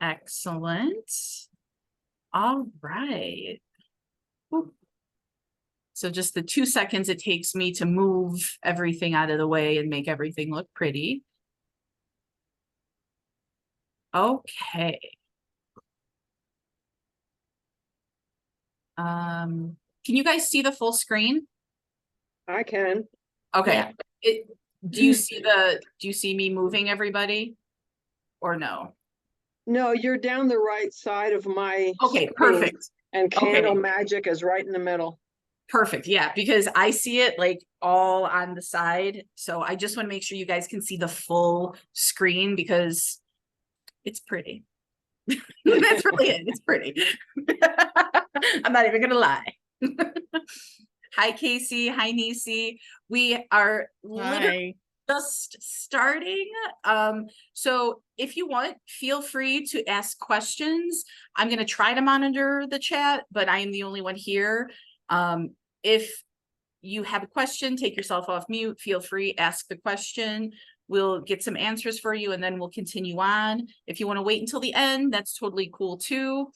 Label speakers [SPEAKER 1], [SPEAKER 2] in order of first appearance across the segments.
[SPEAKER 1] Excellent. All right. Whoop. So just the 2 seconds it takes me to move everything out of the way and make everything look pretty. Okay. Can you guys see the full screen?
[SPEAKER 2] I can.
[SPEAKER 1] Okay. Yeah. Do you see me moving everybody or no?
[SPEAKER 2] No, you're down the right side of my
[SPEAKER 1] Okay,
[SPEAKER 2] screen,
[SPEAKER 1] perfect.
[SPEAKER 2] and Candle
[SPEAKER 1] Okay.
[SPEAKER 2] Magic is right in the middle.
[SPEAKER 1] Perfect. Yeah, because I see it like all on the side. So I just want to make sure you guys can see the full screen because it's pretty. That's really it. It's pretty. I'm not even gonna lie. Hi, Casey. Hi, Nisi. We are literally just starting. So if you want, feel free to ask questions. I'm gonna try to monitor the chat, but I am the only one here. If you have a question, take yourself off mute. Feel free, ask the question. We'll get some answers for you and then we'll continue on. If you want to wait until the end, that's totally cool too.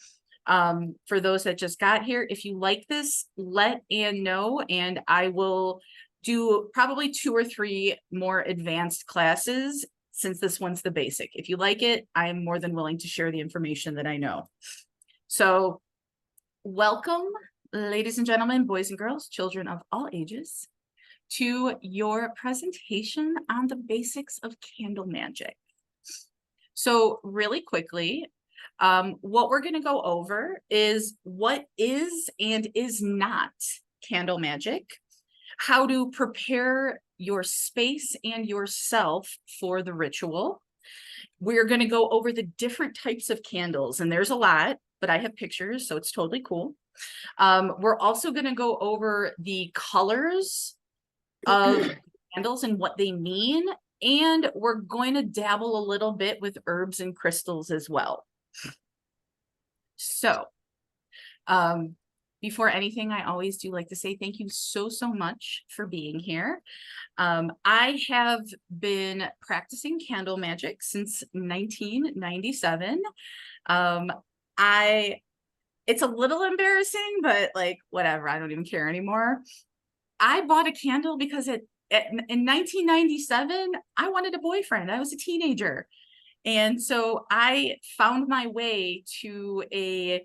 [SPEAKER 1] For those that just got here, if you like this, let Ann know and I will do probably 2 or 3 more advanced classes since this one's the basic. If you like it, I'm more than willing to share the information that I know. So welcome, ladies and gentlemen, boys and girls, children of all ages, to your presentation on the basics of candle magic. So really quickly, what we're going to go over is what is and is not candle magic, how to prepare your space and yourself for the ritual. We're going to go over the different types of candles, and there's a lot, but I have pictures, so it's totally cool. We're also going to go over the colors of candles and what they mean, and we're going to dabble a little bit with herbs and crystals as well. So before anything, I always do like to say thank you so much for being here. I have been practicing candle magic since 1997. It's a little embarrassing, but like, whatever, I don't even care anymore. I bought a candle because in 1997, I wanted a boyfriend. I was a teenager. And so I found my way to a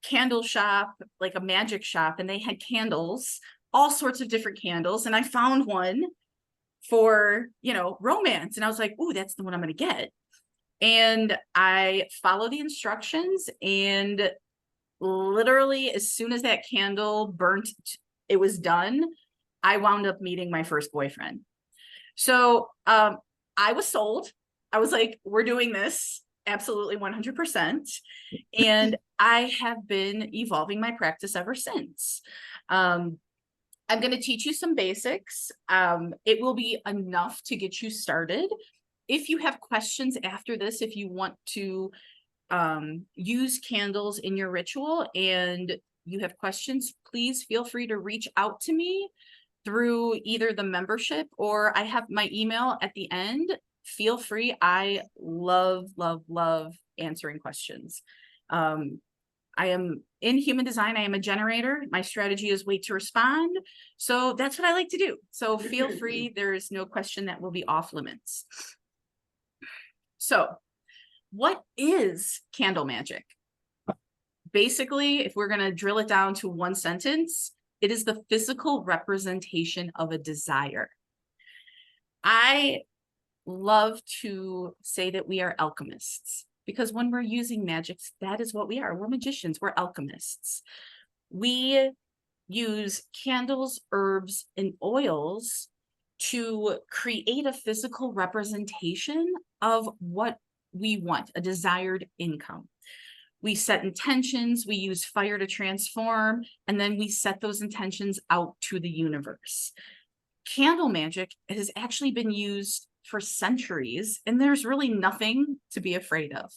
[SPEAKER 1] candle shop, like a magic shop, and they had candles, all sorts of different candles. And I found one for, romance. And I was like, ooh, that's the one I'm going to get. And I follow the instructions, and literally as soon as that candle burnt, it was done, I wound up meeting my first boyfriend. So I was sold. I was like, we're doing this absolutely 100%. And I have been evolving my practice ever since. I'm going to teach you some basics. It will be enough to get you started. If you have questions after this, if you want to use candles in your ritual and you have questions, please feel free to reach out to me through either the membership or I have my email at the end. Feel free. I love answering questions. I am in human design. I am a generator. My strategy is wait to respond. So that's what I like to do. So feel free. There is no question that will be off limits. So what is candle magic? Basically, if we're going to drill it down to one sentence, it is the physical representation of a desire. I love to say that we are alchemists because when we're using magic, that is what we are. We're magicians. We're alchemists. We use candles, herbs, and oils to create a physical representation of what we want, a desired income. We set intentions, we use fire to transform, and then we set those intentions out to the universe. Candle magic has actually been used for centuries, and there's really nothing to be afraid of.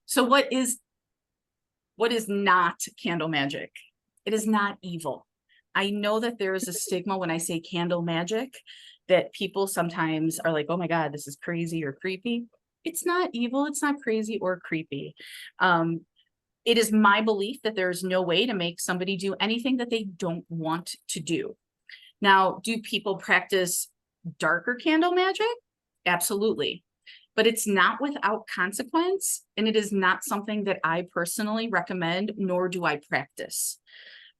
[SPEAKER 1] So what is not candle magic? It is not evil. I know that there is a stigma when I say candle magic that people sometimes are like, oh my God, this is crazy or creepy. It's not evil, it's not crazy or creepy. It is my belief that there's no way to make somebody do anything that they don't want to do. Now, do people practice darker candle magic? Absolutely. But it's not without consequence, and it is not something that I personally recommend, nor do I practice.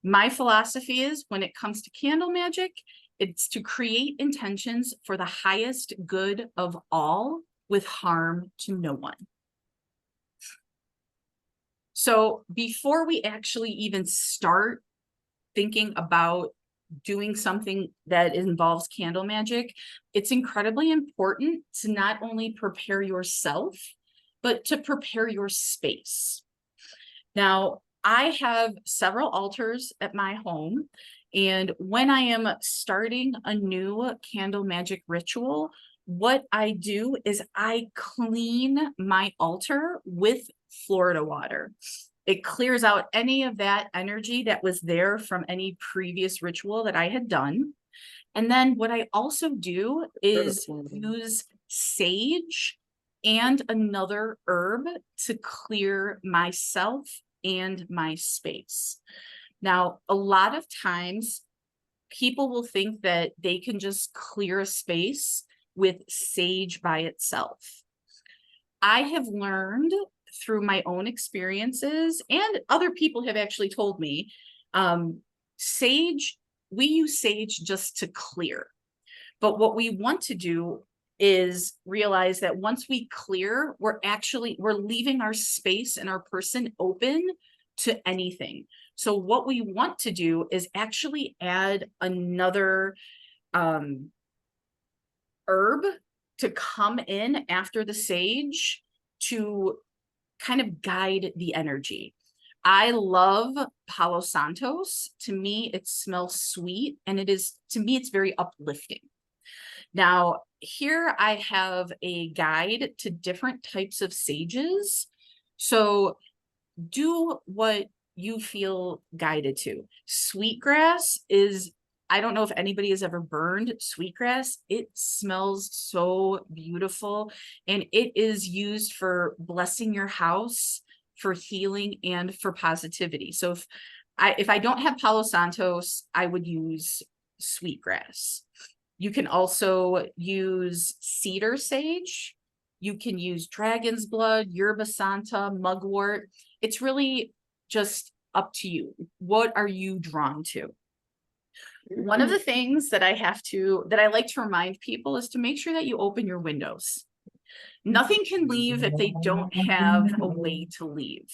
[SPEAKER 1] My philosophy is when it comes to candle magic, it's to create intentions for the highest good of all with harm to no one. So before we actually even start thinking about doing something that involves candle magic, it's incredibly important to not only prepare yourself, but to prepare your space. Now, I have several altars at my home, and when I am starting a new candle magic ritual, what I do is I clean my altar with Florida water. It clears out any of that energy that was there from any previous ritual that I had done. And then what I also do is use sage and another herb to clear myself and my space. Now, a lot of times people will think that they can just clear a space with sage by itself. I have learned through my own experiences, and other people have actually told me, sage, we use sage just to clear. But what we want to do is realize that once we clear, we're leaving our space and our person open to anything. So what we want to do is actually add another herb to come in after the sage to kind of guide the energy. I love Palo Santos. To me, it smells sweet, and to me, it's very uplifting. Now, here I have a guide to different types of sages. So do what you feel guided to. Sweetgrass is, I don't know if anybody has ever burned sweetgrass. It smells so beautiful, and it is used for blessing your house, for healing, and for positivity. So if I don't have Palo Santos, I would use sweetgrass. You can also use cedar sage. You can use dragon's blood, yerba santa, mugwort. It's really just up to you. What are you drawn to? One of the things that I like to remind people is to make sure that you open your windows. Nothing can leave if they don't have a way to leave.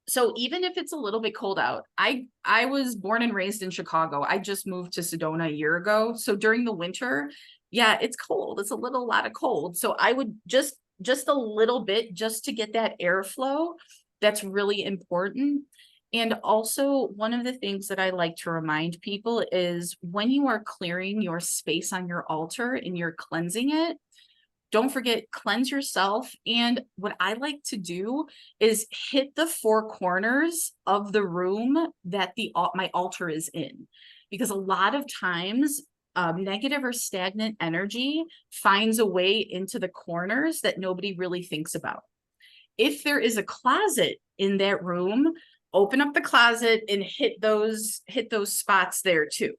[SPEAKER 1] So even if it's a little bit cold out, I was born and raised in Chicago. I just moved to Sedona a year ago. So during the winter, yeah, it's cold. It's a lot of cold. So I would just a little bit just to get that airflow. That's really important. And also, one of the things that I like to remind people is when you are clearing your space on your altar and you're cleansing it, don't forget, cleanse yourself. And what I like to do is hit the four corners of the room that my altar is in. Because a lot of times, negative or stagnant energy finds a way into the corners that nobody really thinks about. If there is a closet in that room, open up the closet and hit those spots there too,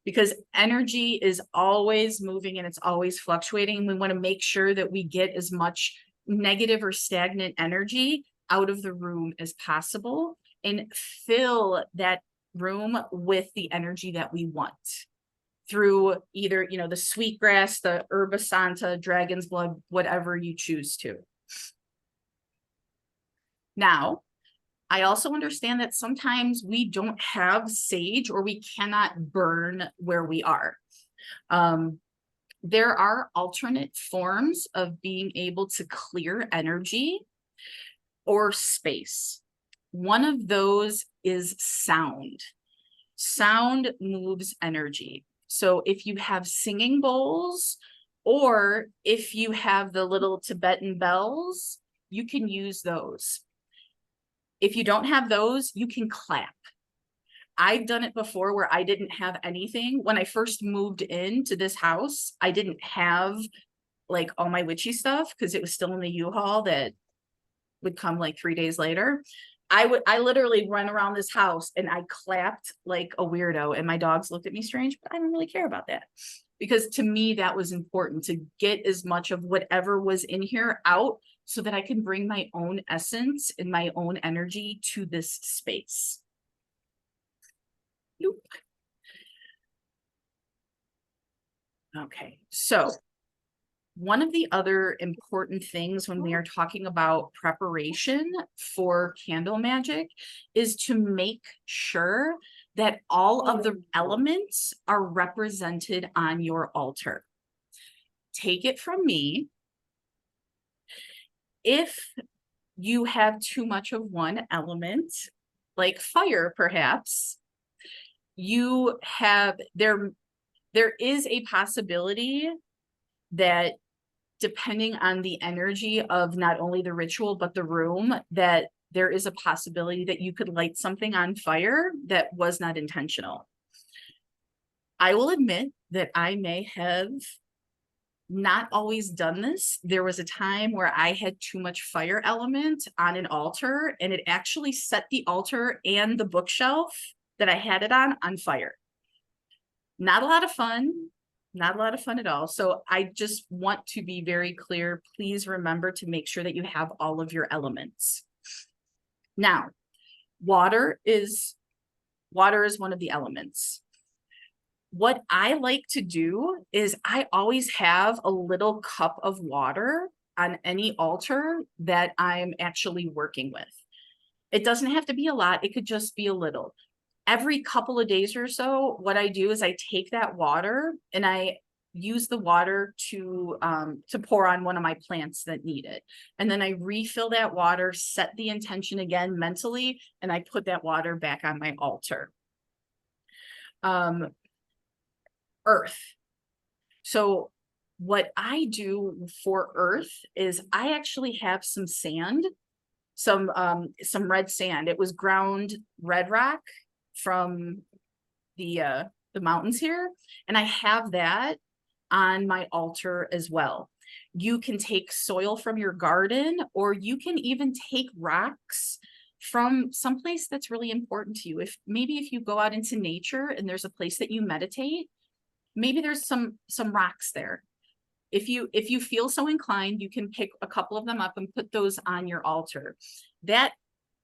[SPEAKER 1] because energy is always moving and it's always fluctuating. We want to make sure that we get as much negative or stagnant energy out of the room as possible and fill that room with the energy that we want through either, the sweetgrass, the herba santa, dragon's blood, whatever you choose to. Now, I also understand that sometimes we don't have sage or we cannot burn where we are. There are alternate forms of being able to clear energy or space. One of those is sound. Sound moves energy. So if you have singing bowls, or if you have the little Tibetan bells, you can use those. If you don't have those, you can clap. I've done it before where I didn't have anything. When I first moved into this house, I didn't have like all my witchy stuff because it was still in the U-Haul that would come like 3 days later. I literally run around this house and I clapped like a weirdo, and my dogs looked at me strange, but I don't really care about that because to me that was important to get as much of whatever was in here out so that I can bring my own essence and my own energy to this space. Nope. Okay, so one of the other important things when we are talking about preparation for candle magic is to make sure that all of the elements are represented on your altar. Take it from me. If you have too much of one element, like fire, perhaps, there is a possibility that depending on the energy of not only the ritual, but the room, that there is a possibility that you could light something on fire that was not intentional. I will admit that I may have not always done this. There was a time where I had too much fire element on an altar, and it actually set the altar and the bookshelf that I had it on fire. Not a lot of fun. Not a lot of fun at all. So I just want to be very clear. Please remember to make sure that you have all of your elements. Now, water is one of the elements. What I like to do is I always have a little cup of water on any altar that I'm actually working with. It doesn't have to be a lot. It could just be a little. Every couple of days or so, what I do is I take that water and I use the water to pour on one of my plants that need it. And then I refill that water, set the intention again mentally, and I put that water back on my altar. Earth. So what I do for earth is I actually have some sand, some red sand. It was ground red rock from the mountains here, and I have that on my altar as well. You can take soil from your garden, or you can even take rocks from someplace that's really important to you. If you go out into nature and there's a place that you meditate, maybe there's some rocks there. If you feel so inclined, you can pick a couple of them up and put those on your altar. That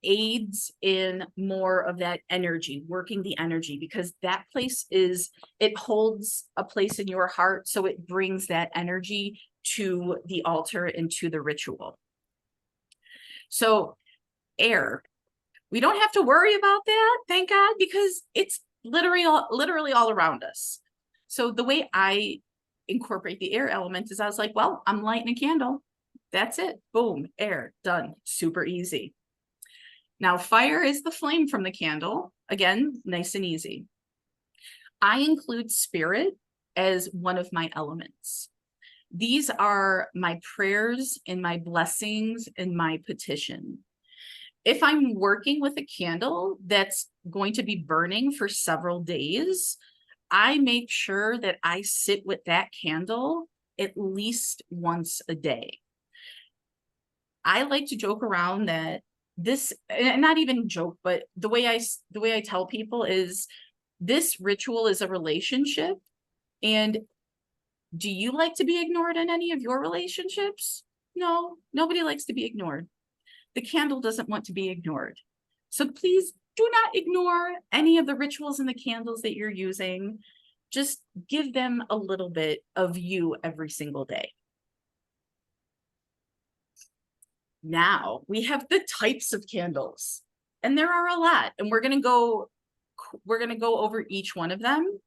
[SPEAKER 1] aids in more of that energy, working the energy, because that place it holds a place in your heart, so it brings that energy to the altar and to the ritual. So air, we don't have to worry about that, thank God, because it's literally all around us. So the way I incorporate the air element is I was like, well, I'm lighting a candle. That's it. Boom, air, done. Super easy. Now, fire is the flame from the candle. Again, nice and easy. I include spirit as one of my elements. These are my prayers and my blessings and my petition. If I'm working with a candle that's going to be burning for several days, I make sure that I sit with that candle at least once a day. I like to joke around that this, and not even joke, but the way I tell people is this ritual is a relationship. And do you like to be ignored in any of your relationships? No, nobody likes to be ignored. The candle doesn't want to be ignored. So please do not ignore any of the rituals and the candles that you're using. Just give them a little bit of you every single day. Now we have the types of candles, and there are a lot, and we're going to go over each one of them.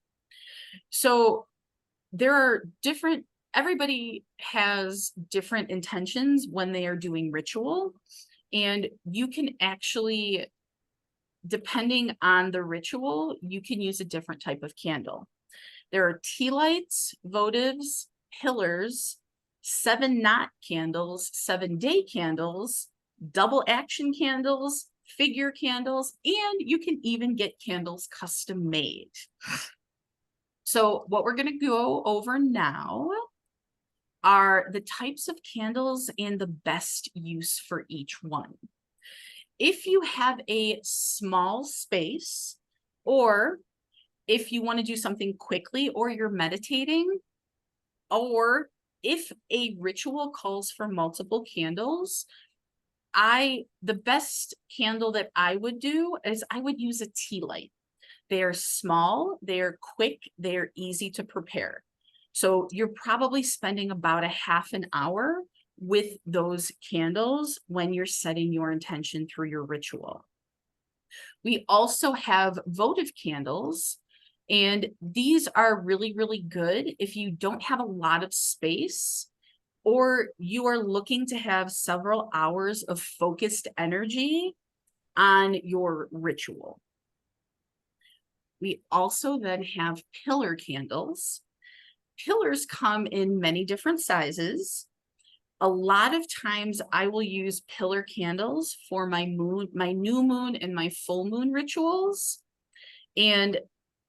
[SPEAKER 1] So there are everybody has different intentions when they are doing ritual, and you can actually, depending on the ritual, you can use a different type of candle. There are tea lights, votives, pillars, 7-knot candles, 7-day candles, double action candles, figure candles, and you can even get candles custom made. So what we're going to go over now are the types of candles and the best use for each one. If you have a small space, or if you want to do something quickly, or you're meditating, or if a ritual calls for multiple candles, the best candle that I would do is I would use a tea light. They're small, they're quick, they're easy to prepare. So you're probably spending about a half an hour with those candles when you're setting your intention through your ritual. We also have votive candles, and these are really, really good if you don't have a lot of space, or you are looking to have several hours of focused energy on your ritual. We also then have pillar candles. Pillars come in many different sizes. A lot of times I will use pillar candles for my new moon and my full moon rituals. And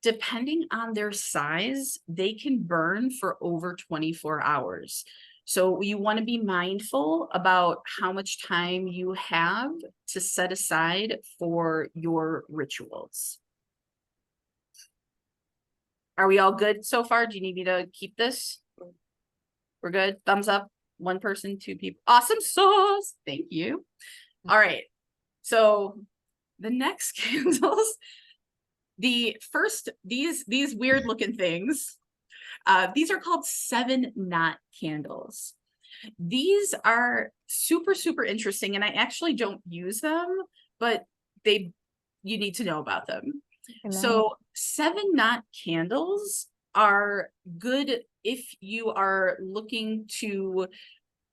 [SPEAKER 1] depending on their size, they can burn for over 24 hours. So you want to be mindful about how much time you have to set aside for your rituals. Are we all good so far? Do you need me to keep this? We're good. Thumbs up. One person, two people. Awesome sauce. Thank you. All right. So the next candles, the first, these weird looking things, these are called 7-knot candles. These are super, super interesting, and I actually don't use them, but you need to know about them. So 7-knot candles are good if you are looking to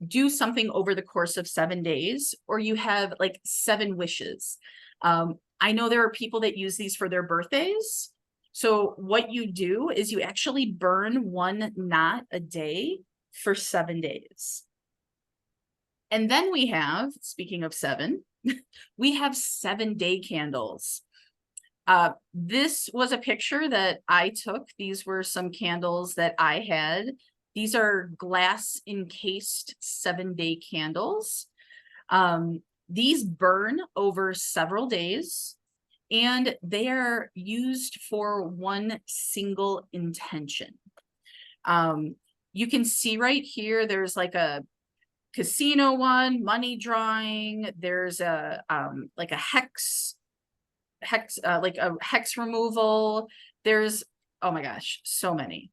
[SPEAKER 1] do something over the course of 7 days, or you have like 7 wishes. I know there are people that use these for their birthdays. So what you do is you actually burn 1 knot a day for 7 days. And then we have, speaking of 7, we have 7-day candles. This was a picture that I took. These were some candles that I had. These are glass encased 7-day candles. These burn over several days, and they are used for one single intention. You can see right here, there's like a casino one, money drawing. There's a like a hex removal. There's, oh my gosh, so many,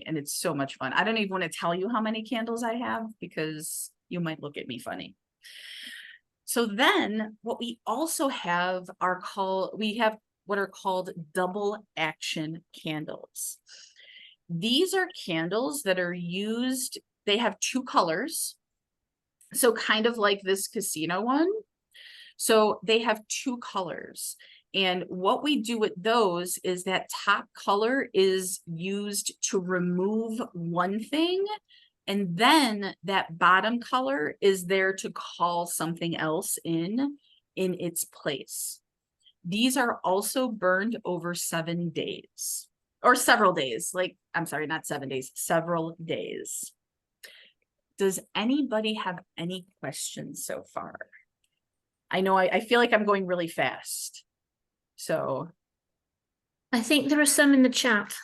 [SPEAKER 1] and it's so much fun. I don't even want to tell you how many candles I have because you might look at me funny. So then what we also have what are called double action candles. These are candles that are used, they have 2 colors. So kind of like this casino one. So they have 2 colors. And what we do with those is that top color is used to remove one thing, and then that bottom color is there to call something else in its place. These are also burned over 7 days, or several days. Like, I'm sorry, not 7 days, several days. Does anybody have any questions so far? I know I feel like I'm going really fast. So
[SPEAKER 3] I think there are some in the chat.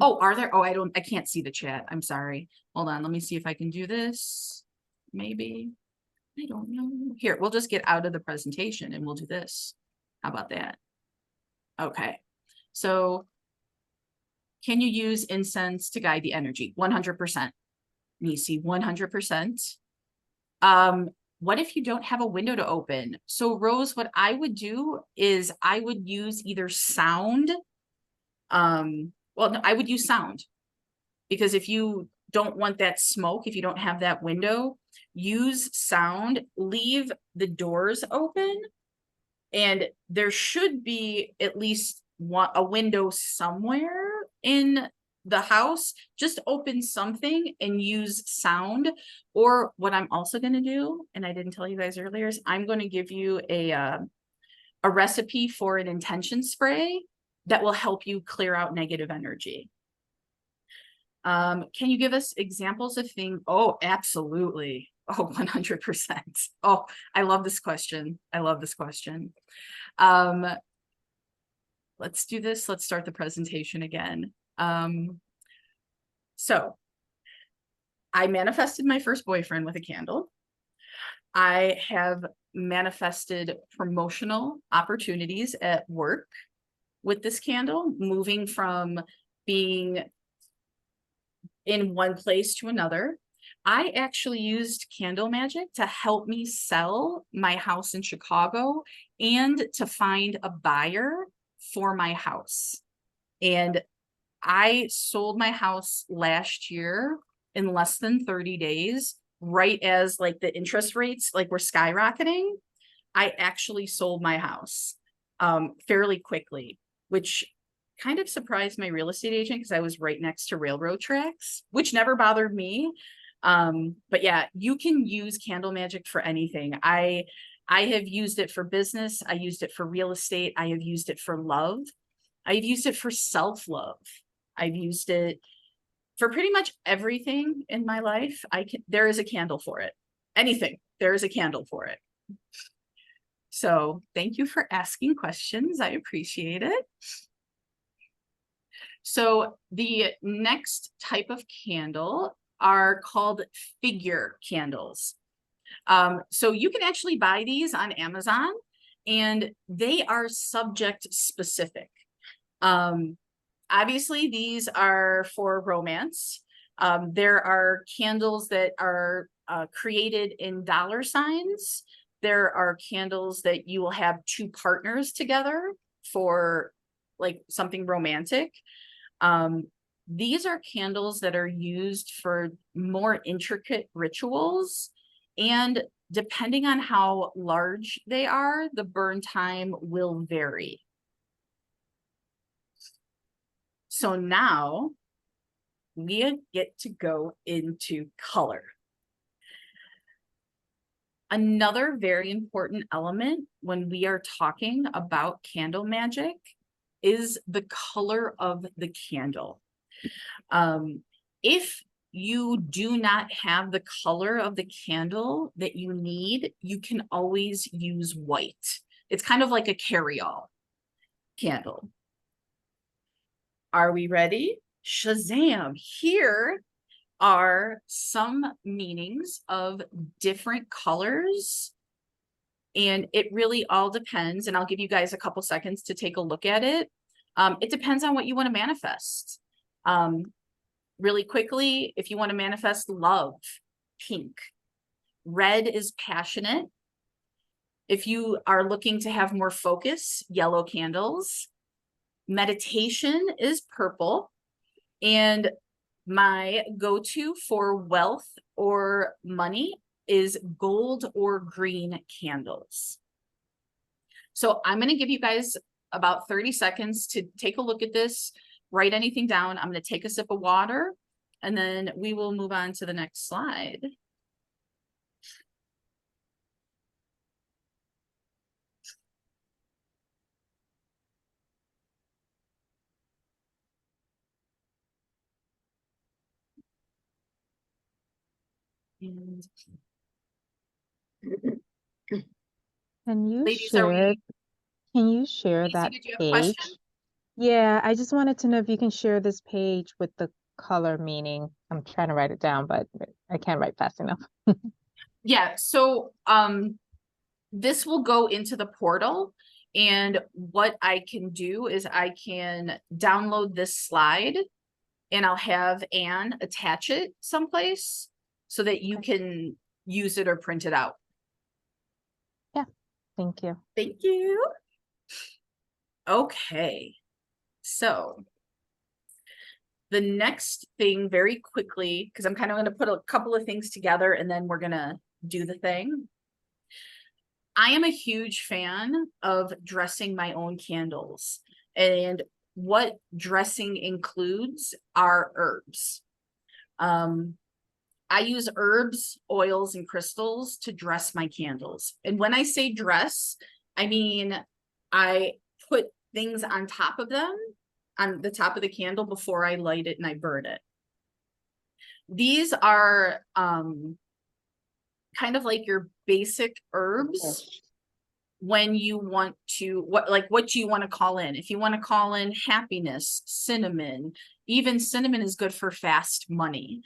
[SPEAKER 1] oh, are there? Oh, I can't see the chat. I'm sorry. Hold on. Let me see if I can do this. Maybe. I don't know. Here, we'll just get out of the presentation and we'll do this. How about that? Okay. So can you use incense to guide the energy? 100%. Nisi, 100%. What if you don't have a window to open? So Rose, what I would do is I would use either sound. Well, no, I would use sound, because if you don't want that smoke, if you don't have that window, use sound, leave the doors open, and there should be at least a window somewhere in the house. Just open something and use sound. Or what I'm also going to do, and I didn't tell you guys earlier, is I'm going to give you a recipe for an intention spray that will help you clear out negative energy. Can you give us examples of things? Oh, absolutely. Oh, 100%. Oh, I love this question. I love this question. Let's do this. Let's start the presentation again. So I manifested my first boyfriend with a candle. I have manifested promotional opportunities at work with this candle, moving from being in one place to another. I actually used candle magic to help me sell my house in Chicago and to find a buyer for my house. And I sold my house last year in less than 30 days, right as like the interest rates like were skyrocketing. I actually sold my house fairly quickly, which kind of surprised my real estate agent because I was right next to railroad tracks, which never bothered me. But yeah, you can use candle magic for anything. I have used it for business. I used it for real estate. I have used it for love. I've used it for self-love. I've used it for pretty much everything in my life. There is a candle for it. Anything, there is a candle for it. So thank you for asking questions. I appreciate it. So the next type of candle are called figure candles. So you can actually buy these on Amazon and they are subject specific. Obviously these are for romance. There are candles that are created in dollar signs. There are candles that you will have two partners together for like something romantic. These are candles that are used for more intricate rituals, and depending on how large they are, the burn time will vary. So now we get to go into color. Another very important element when we are talking about candle magic is the color of the candle. If you do not have the color of the candle that you need, you can always use white. It's kind of like a carry-all candle. Are we ready? Shazam! Here are some meanings of different colors. And it really all depends, and I'll give you guys a couple seconds to take a look at it. It depends on what you want to manifest. Really quickly, if you want to manifest love, pink. Red is passionate. If you are looking to have more focus, yellow candles. Meditation is purple. And my go-to for wealth or money is gold or green candles. So I'm going to give you guys about 30 seconds to take a look at this, write anything down. I'm going to take a sip of water and then we will move on to the next slide. And
[SPEAKER 4] Can you
[SPEAKER 1] ladies, are
[SPEAKER 4] share,
[SPEAKER 1] we,
[SPEAKER 4] can you share
[SPEAKER 1] Lacey,
[SPEAKER 4] that
[SPEAKER 1] did you have a
[SPEAKER 4] page?
[SPEAKER 1] question?
[SPEAKER 4] Yeah, I just wanted to know if you can share this page with the color meaning. I'm trying to write it down, but I can't write fast enough.
[SPEAKER 1] Yeah, so this will go into the portal, and what I can do is I can download this slide and I'll have Anne attach it someplace so that you can use it or print it out.
[SPEAKER 4] Yeah, thank you.
[SPEAKER 1] Thank you. Okay, so the next thing very quickly, because I'm kind of going to put a couple of things together and then we're going to do the thing. I am a huge fan of dressing my own candles, and what dressing includes are herbs. I use herbs, oils, and crystals to dress my candles. And when I say dress, I mean I put things on top of them, on the top of the candle before I light it and I burn it. these are kind of like your basic herbs when you want to, what do you want to call in? If you want to call in happiness, cinnamon, even cinnamon is good for fast money.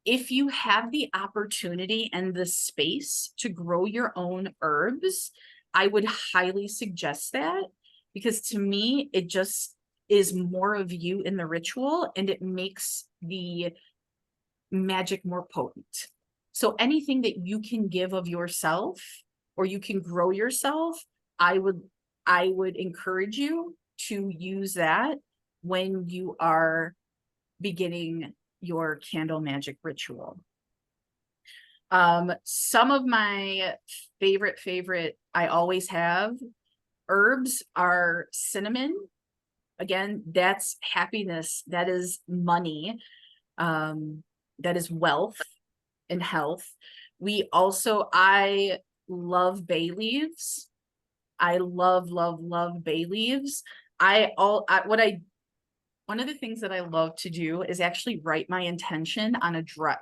[SPEAKER 1] If you have the opportunity and the space to grow your own herbs, I would highly suggest that, because to me, it just is more of you in the ritual and it makes the magic more potent. So anything that you can give of yourself or you can grow yourself, I would encourage you to use that when you are beginning your candle magic ritual. Some of my favorite I always have herbs are cinnamon. Again, that's happiness, that is money, that is wealth and health. I love bay leaves. I love bay leaves. One of the things that I love to do is actually write my intention on a dry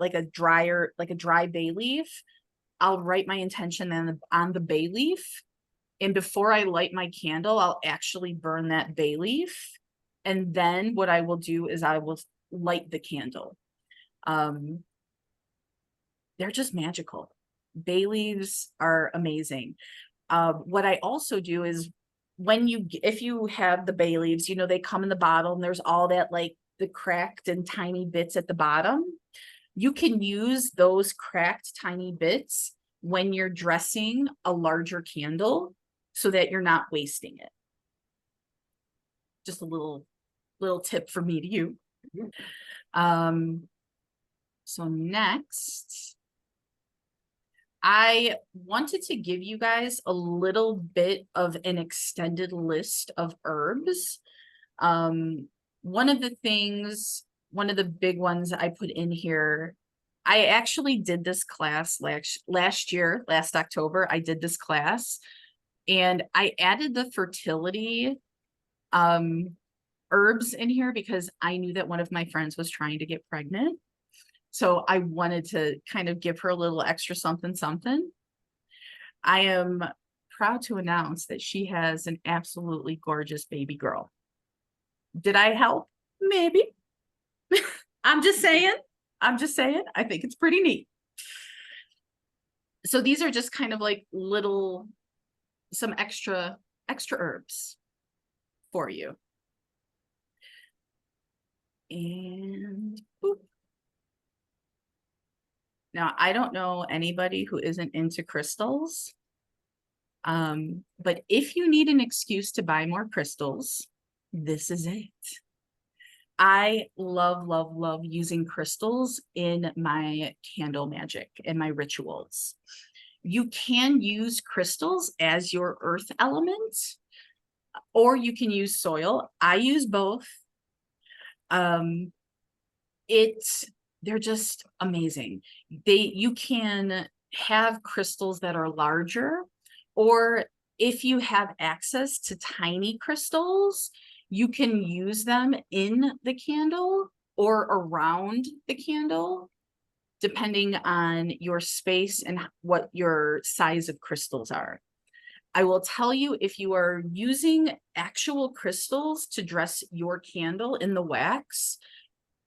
[SPEAKER 1] bay leaf. I'll write my intention on the bay leaf. And before I light my candle, I'll actually burn that bay leaf. And then what I will do is I will light the candle. They're just magical. Bay leaves are amazing. What I also do is if you have the bay leaves, you know, they come in the bottle and there's all that, like the cracked and tiny bits at the bottom. You can use those cracked tiny bits when you're dressing a larger candle so that you're not wasting it. Just a little tip from me to you. So next, I wanted to give you guys a little bit of an extended list of herbs. One of the big ones I put in here, I actually did this class last October, I did this class and I added the fertility herbs in here because I knew that one of my friends was trying to get pregnant. So I wanted to kind of give her a little extra something. I am proud to announce that she has an absolutely gorgeous baby girl. Did I help? Maybe. I'm just saying. I think it's pretty neat. So these are just kind of like some extra herbs for you. And boop. Now, I don't know anybody who isn't into crystals, but if you need an excuse to buy more crystals, this is it. I love using crystals in my candle magic and my rituals. You can use crystals as your earth element, or you can use soil. I use both. They're just amazing. You can have crystals that are larger, or if you have access to tiny crystals, you can use them in the candle or around the candle, depending on your space and what your size of crystals are. I will tell you, if you are using actual crystals to dress your candle in the wax,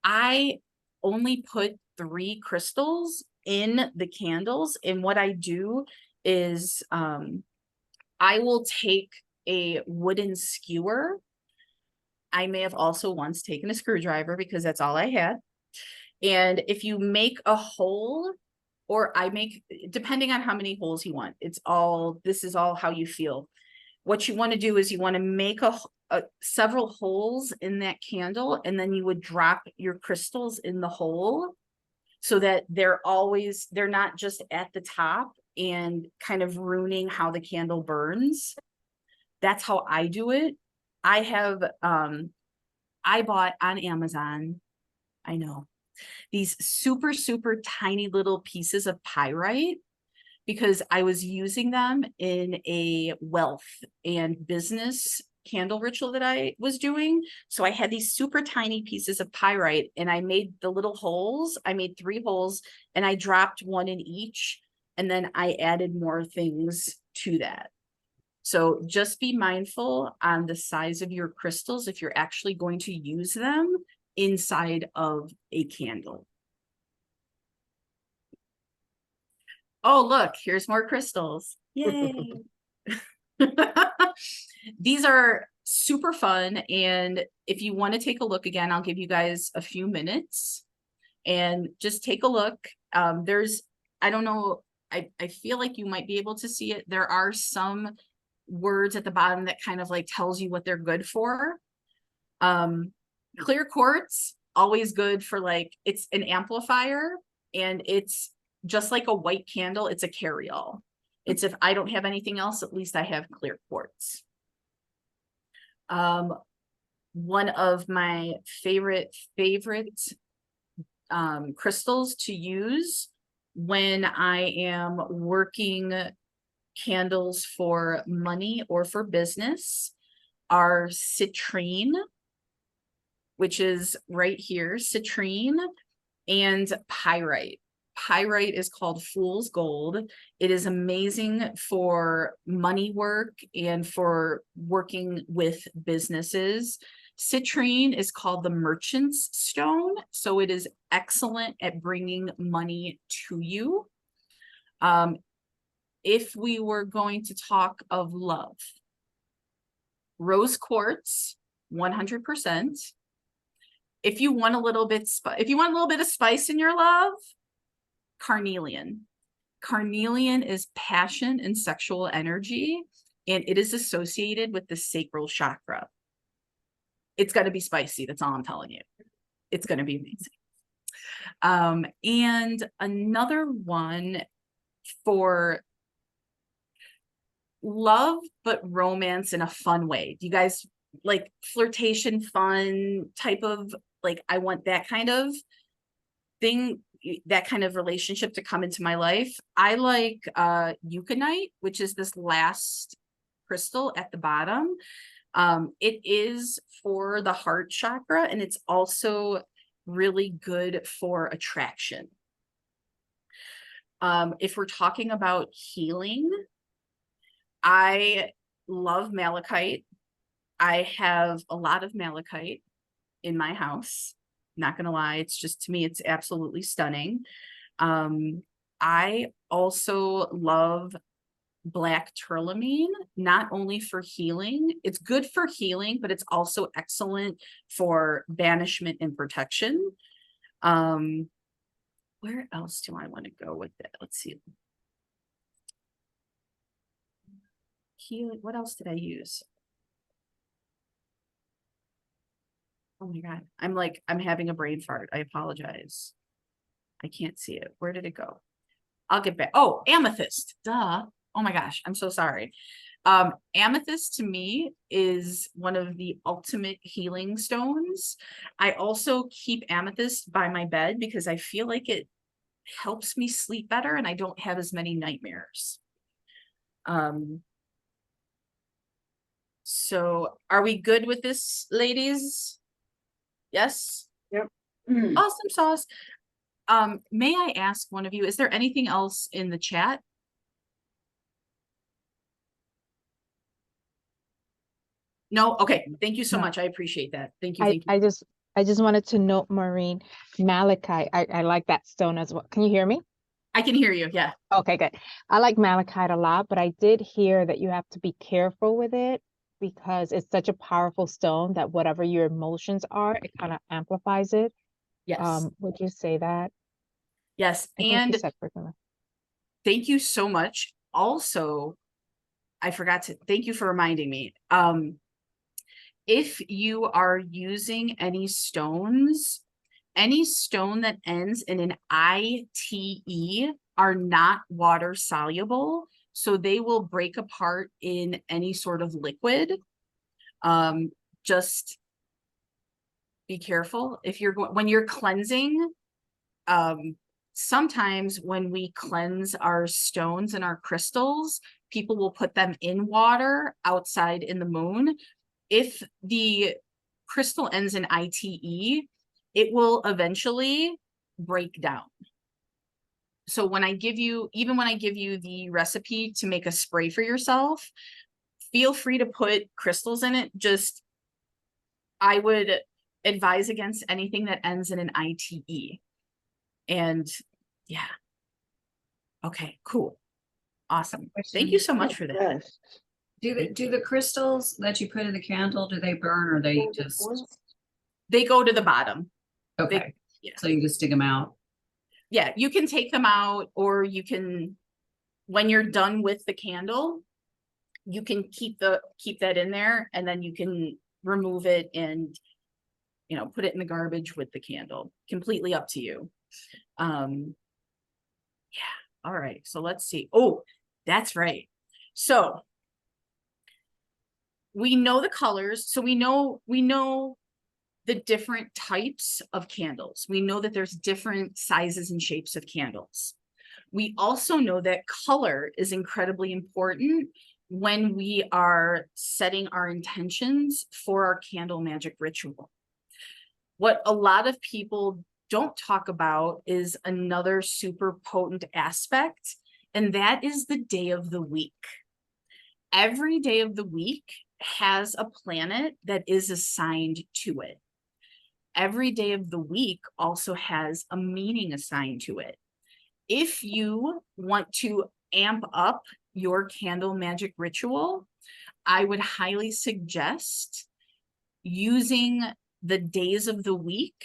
[SPEAKER 1] I only put 3 crystals in the candles. And what I do is I will take a wooden skewer. I may have also once taken a screwdriver because that's all I had. And if you make a hole, or depending on how many holes you want, this is all how you feel. What you want to do is you want to make several holes in that candle, and then you would drop your crystals in the hole so that they're not just at the top and kind of ruining how the candle burns. That's how I do it. I bought on Amazon, I know, these super tiny little pieces of pyrite because I was using them in a wealth and business candle ritual that I was doing. So I had these super tiny pieces of pyrite and I made the little holes. I made 3 holes and I dropped 1 in each. And then I added more things to that. So just be mindful on the size of your crystals if you're actually going to use them inside of a candle. Oh, look, here's more crystals. Yay. These are super fun. And if you want to take a look again, I'll give you guys a few minutes and just take a look. There's, I don't know, I feel like you might be able to see it. There are some words at the bottom that kind of like tells you what they're good for. Clear quartz, always good for like, it's an amplifier and it's just like a white candle. It's a carry-all. It's if I don't have anything else, at least I have clear quartz. One of my favorite crystals to use when I am working candles for money or for business are citrine, which is right here, citrine, and pyrite. Pyrite is called fool's gold. It is amazing for money work and for working with businesses. Citrine is called the merchant's stone, so it is excellent at bringing money to you. If we were going to talk of love, rose quartz, 100%. If you want a little bit, of spice in your love, carnelian. Carnelian is passion and sexual energy, and it is associated with the sacral chakra. It's going to be spicy. That's all I'm telling you. It's going to be amazing. And another one for love, but romance in a fun way. Do you guys like flirtation, fun type of like, I want that kind of thing, that kind of relationship to come into my life? I like euconite, which is this last crystal at the bottom. It is for the heart chakra, and it's also really good for attraction. If we're talking about healing, I love malachite. I have a lot of malachite in my house. Not gonna lie, it's just, to me, it's absolutely stunning. I also love black tourmaline, not only for healing. It's good for healing, but it's also excellent for banishment and protection. Where else do I want to go with that? Let's see. Healing, what else did I use? Oh my God. I'm having a brain fart. I apologize. I can't see it. Where did it go? I'll get back. Oh, amethyst. Duh. Oh my gosh. I'm so sorry. Amethyst to me is one of the ultimate healing stones. I also keep amethyst by my bed because I feel like it helps me sleep better and I don't have as many nightmares. So are we good with this, ladies? Yes?
[SPEAKER 2] Yep.
[SPEAKER 1] Awesome sauce. May I ask one of you, is there anything else in the chat? No? Okay. Thank you so
[SPEAKER 4] No.
[SPEAKER 1] much. I appreciate that. Thank you. Thank you.
[SPEAKER 4] I just wanted to note, Maureen, malachite. I like that stone as well. Can you hear me?
[SPEAKER 1] I can hear you. Yeah.
[SPEAKER 4] Okay, good. I like malachite a lot, but I did hear that you have to be careful with it because it's such a powerful stone that whatever your emotions are, it kind of amplifies it.
[SPEAKER 1] Yes.
[SPEAKER 4] Would you say that?
[SPEAKER 1] Yes.
[SPEAKER 4] I think you
[SPEAKER 1] And
[SPEAKER 4] said freaking.
[SPEAKER 1] thank you so much. Also, I forgot to thank you for reminding me. If you are using any stones, any stone that ends in an ITE are not water soluble, so they will break apart in any sort of liquid. Just be careful if you're when you're cleansing. Sometimes when we cleanse our stones and our crystals, people will put them in water outside in the moon. if the crystal ends in ITE, it will eventually break down. So when I give you, even when I give you the recipe to make a spray for yourself, feel free to put crystals in it. Just, I would advise against anything that ends in an ITE. And yeah. Okay, cool. Awesome. Thank you so much for that.
[SPEAKER 2] Yes.
[SPEAKER 5] Do the crystals that you put in the candle, do they burn or they just,
[SPEAKER 1] They go to the bottom.
[SPEAKER 5] okay,
[SPEAKER 1] Yeah.
[SPEAKER 5] so you just dig them out?
[SPEAKER 1] Yeah, you can take them out, or you can, when you're done with the candle, you can keep that in there, and then you can remove it and, you know, put it in the garbage with the candle. Completely up to you. Yeah. All right. So let's see. Oh, that's right. So we know the colors. So we know the different types of candles. We know that there's different sizes and shapes of candles. We also know that color is incredibly important when we are setting our intentions for our candle magic ritual. What a lot of people don't talk about is another super potent aspect, and that is the day of the week. Every day of the week has a planet that is assigned to it. Every day of the week also has a meaning assigned to it. If you want to amp up your candle magic ritual, I would highly suggest using the days of the week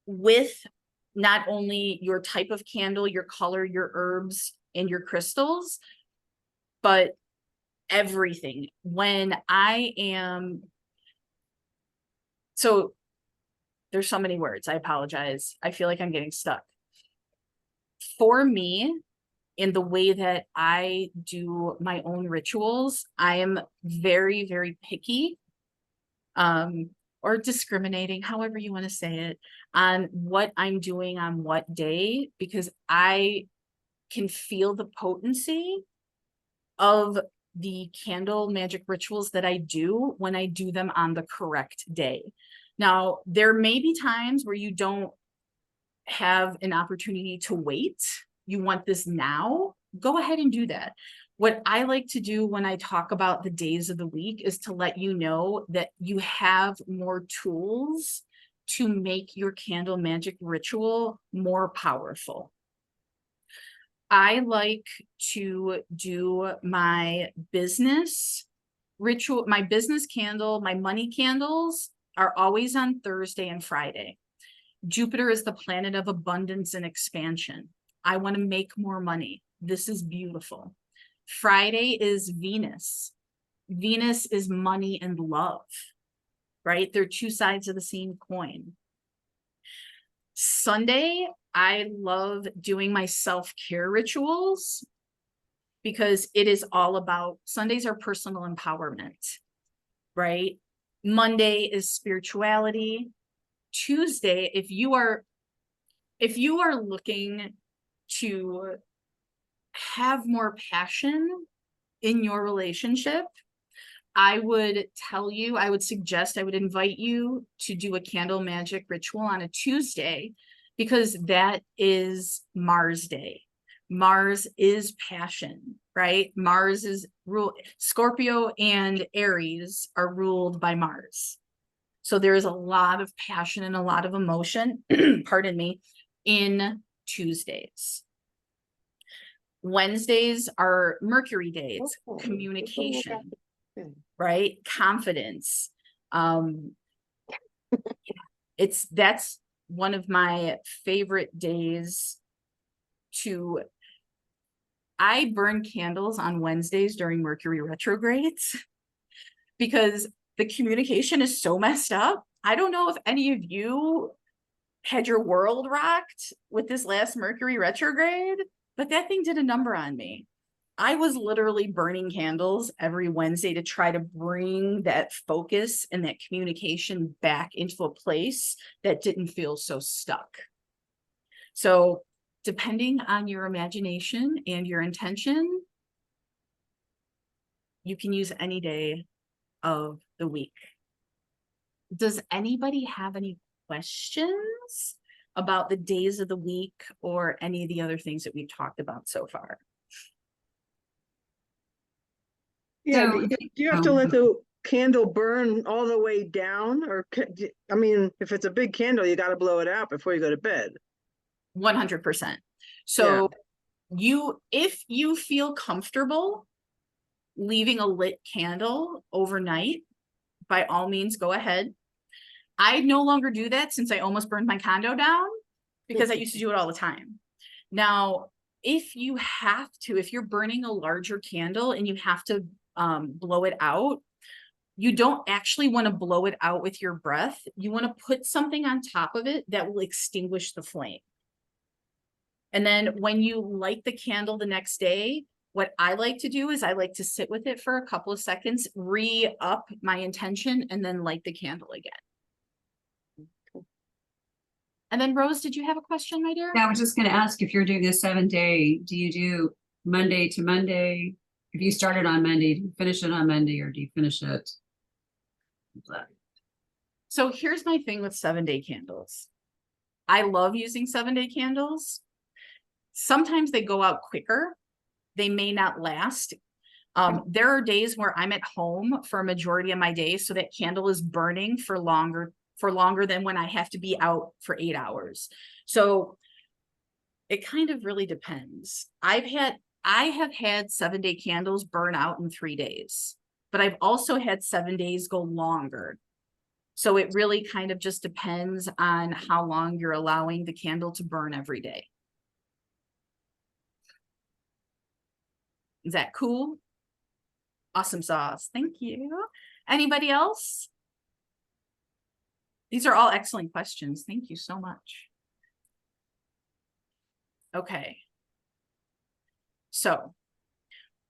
[SPEAKER 1] with not only your type of candle, your color, your herbs, and your crystals, but everything. When I am, so there's so many words, I apologize. I feel like I'm getting stuck. For me, in the way that I do my own rituals, I am very, very picky, or discriminating, however you want to say it, on what I'm doing on what day, because I can feel the potency of the candle magic rituals that I do when I do them on the correct day. Now, there may be times where you don't have an opportunity to wait. You want this now, go ahead and do that. What I like to do when I talk about the days of the week is to let you know that you have more tools to make your candle magic ritual more powerful. I like to do my business ritual, my business candle, my money candles are always on Thursday and Friday. Jupiter is the planet of abundance and expansion. I want to make more money. This is beautiful. Friday is Venus. Venus is money and love, right? They're two sides of the same coin. Sunday, I love doing my self-care rituals because it is all about, Sundays are personal empowerment, right? Monday is spirituality. Tuesday, if you are looking to have more passion in your relationship, I would suggest, I would invite you to do a candle magic ritual on a Tuesday, because that is Mars Day. Mars is passion, right? Mars is Scorpio and Aries are ruled by Mars. So there is a lot of passion and a lot of emotion, pardon me, in Tuesdays. Wednesdays are Mercury days, communication, right? Confidence. That's one of my favorite days I burn candles on Wednesdays during Mercury retrogrades because the communication is so messed up. I don't know if any of you had your world rocked with this last Mercury retrograde, but that thing did a number on me. I was literally burning candles every Wednesday to try to bring that focus and that communication back into a place that didn't feel so stuck. So depending on your imagination and your intention, You can use any day of the week. Does anybody have any questions about the days of the week or any of the other things that we've talked about so far?
[SPEAKER 2] Yeah,
[SPEAKER 5] So,
[SPEAKER 2] do you have to let the candle burn all the way down, or I mean, if it's a big candle, you got to blow it out before you go to bed.
[SPEAKER 1] 100%. So if you feel comfortable leaving a lit candle overnight, by all means, go ahead. I no longer do that since I almost burned my condo down, because I used to do it all the time. Now, if you're burning a larger candle and you have to blow it out, you don't actually want to blow it out with your breath. You want to put something on top of it that will extinguish the flame. And then when you light the candle the next day, what I like to do is I like to sit with it for a couple of seconds, re-up my intention, and then light the candle again. And then Rose, did you have a question, my dear?
[SPEAKER 5] I was just gonna ask, if you're doing a 7-day, do you do Monday to Monday? If you started on Monday, do you finish it on Monday, or do you finish it?
[SPEAKER 1] So here's my thing with 7-day candles. I love using 7-day candles. Sometimes they go out quicker. They may not last. There are days where I'm at home for a majority of my day, so that candle is burning for longer than when I have to be out for 8 hours. So it kind of really depends. I have had 7-day candles burn out in 3 days, but I've also had 7 days go longer. So it really kind of just depends on how long you're allowing the candle to burn every day. Is that cool? Awesome sauce. Thank you. Anybody else? These are all excellent questions. Thank you so much. Okay. So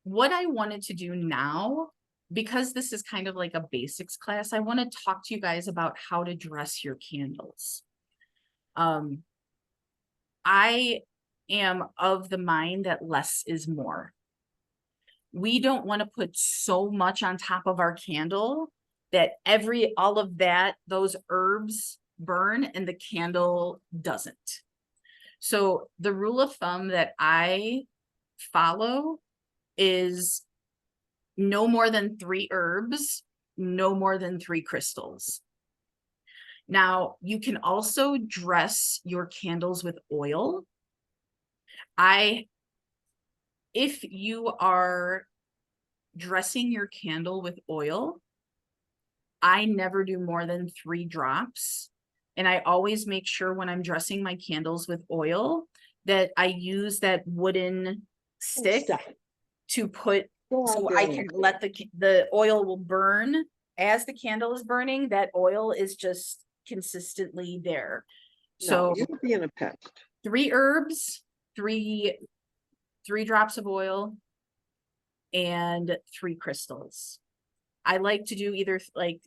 [SPEAKER 1] what I wanted to do now, because this is kind of like a basics class, I want to talk to you guys about how to dress your candles. I am of the mind that less is more. We don't want to put so much on top of our candle that all of those herbs burn and the candle doesn't. So the rule of thumb that I follow is no more than 3 herbs, no more than 3 crystals. Now, you can also dress your candles with oil. If you are dressing your candle with oil, I never do more than 3 drops. And I always make sure when I'm dressing my candles with oil that I use that wooden stick to put, so I can let the oil will burn as the candle is burning. That oil is just consistently there. So
[SPEAKER 2] you're being a pest.
[SPEAKER 1] 3 herbs, 3 drops of oil, and 3 crystals. I like to do either, like,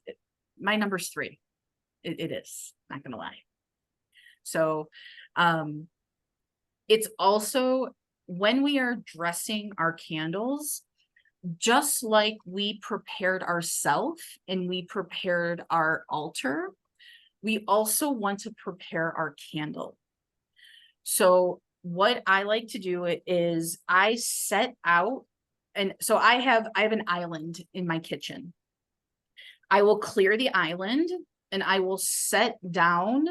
[SPEAKER 1] my number's 3. It is, not gonna lie. So it's also, when we are dressing our candles, just like we prepared ourselves and we prepared our altar, we also want to prepare our candle. So what I like to do is I set out, and so I have an island in my kitchen. I will clear the island and I will set down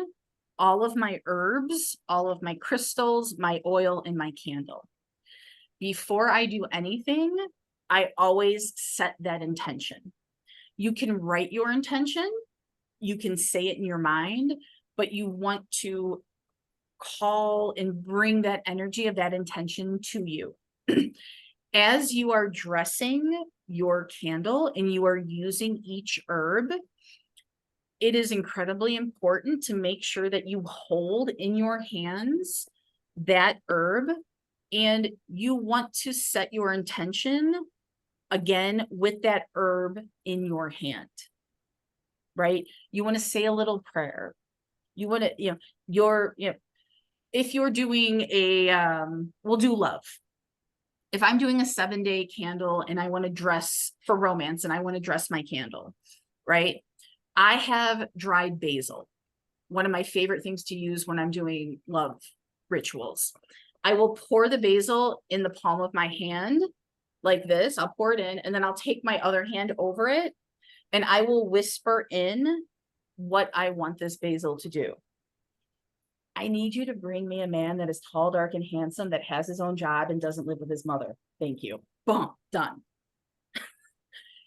[SPEAKER 1] all of my herbs, all of my crystals, my oil, and my candle. Before I do anything, I always set that intention. You can write your intention, you can say it in your mind, but you want to call and bring that energy of that intention to you. As you are dressing your candle and you are using each herb, it is incredibly important to make sure that you hold in your hands that herb, and you want to set your intention again with that herb in your hand, right? You want to say a little prayer. You want to, if you're doing we'll do love. if I'm doing a 7-day candle and I want to dress for romance and I want to dress my candle, right? I have dried basil, one of my favorite things to use when I'm doing love rituals. I will pour the basil in the palm of my hand like this. I'll pour it in, and then I'll take my other hand over it, and I will whisper in what I want this basil to do. I need you to bring me a man that is tall, dark, and handsome, that has his own job and doesn't live with his mother. Thank you. Boom, done.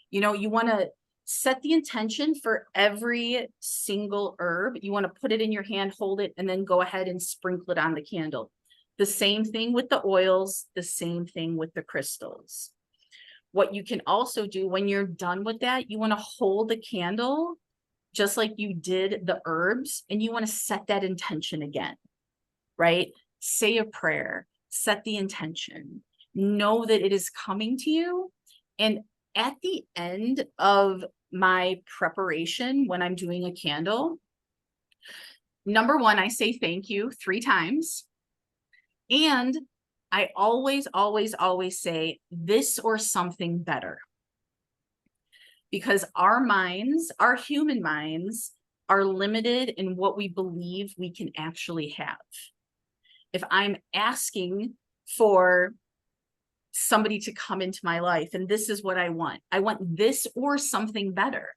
[SPEAKER 1] You know, you want to set the intention for every single herb. You want to put it in your hand, hold it, and then go ahead and sprinkle it on the candle. The same thing with the oils, the same thing with the crystals. What you can also do when you're done with that, you want to hold the candle just like you did the herbs, and you want to set that intention again, right? Say a prayer, set the intention, know that it is coming to you. And at the end of my preparation, when I'm doing a candle, number one, I say thank you 3 times. And I always say this or something better. Because our minds, our human minds, are limited in what we believe we can actually have. If I'm asking for somebody to come into my life and this is what I want this or something better,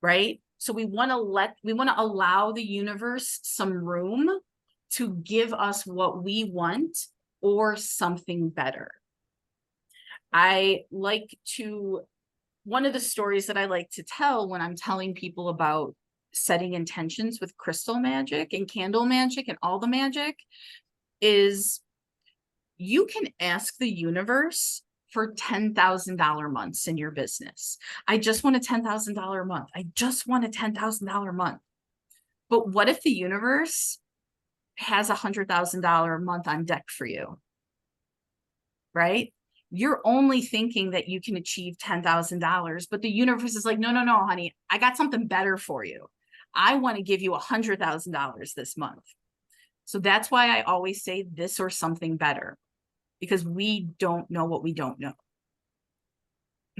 [SPEAKER 1] right? So we want to allow the universe some room to give us what we want or something better. One of the stories that I like to tell when I'm telling people about setting intentions with crystal magic and candle magic and all the magic is you can ask the universe for $10,000 months in your business. I just want a $10,000 month. I just want a $10,000 month. But what if the universe has $100,000 month on deck for you, right? You're only thinking that you can achieve $10,000, but the universe is like, no, honey, I got something better for you. I want to give you $100,000 this month. So that's why I always say this or something better, because we don't know what we don't know.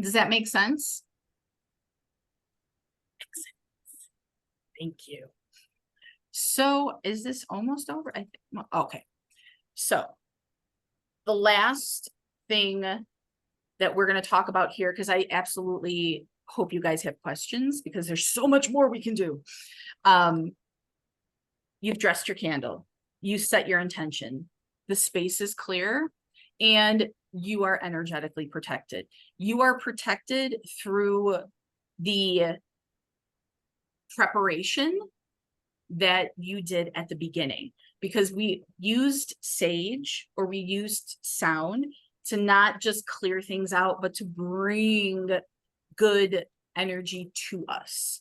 [SPEAKER 1] Does that make sense? Thank you. So is this almost over? I think, okay. So the last thing that we're going to talk about here, because I absolutely hope you guys have questions, because there's so much more we can do. You've dressed your candle, you set your intention, the space is clear, and you are energetically protected. You are protected through the preparation that you did at the beginning, because we used sage, or we used sound to not just clear things out, but to bring good energy to us.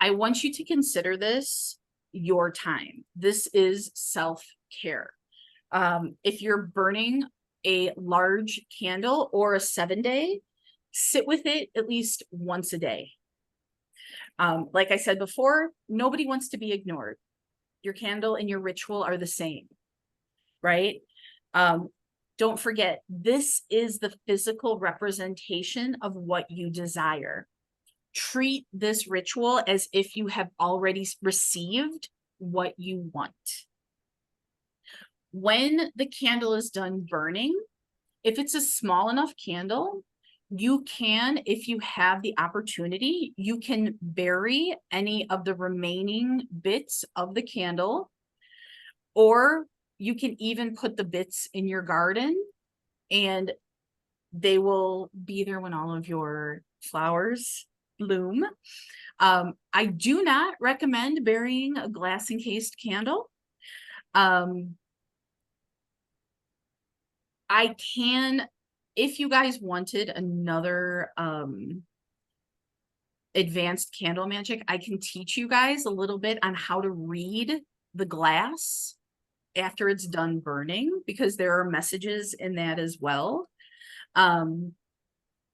[SPEAKER 1] I want you to consider this your time. This is self-care. If you're burning a large candle or a 7-day, sit with it at least once a day. Like I said before, nobody wants to be ignored. Your candle and your ritual are the same, right? Don't forget, this is the physical representation of what you desire. Treat this ritual as if you have already received what you want. When the candle is done burning, if it's a small enough candle, you can, if you have the opportunity, you can bury any of the remaining bits of the candle, or you can even put the bits in your garden and they will be there when all of your flowers bloom. I do not recommend burying a glass encased candle. I can, if you guys wanted another advanced candle magic, I can teach you guys a little bit on how to read the glass after it's done burning, because there are messages in that as well.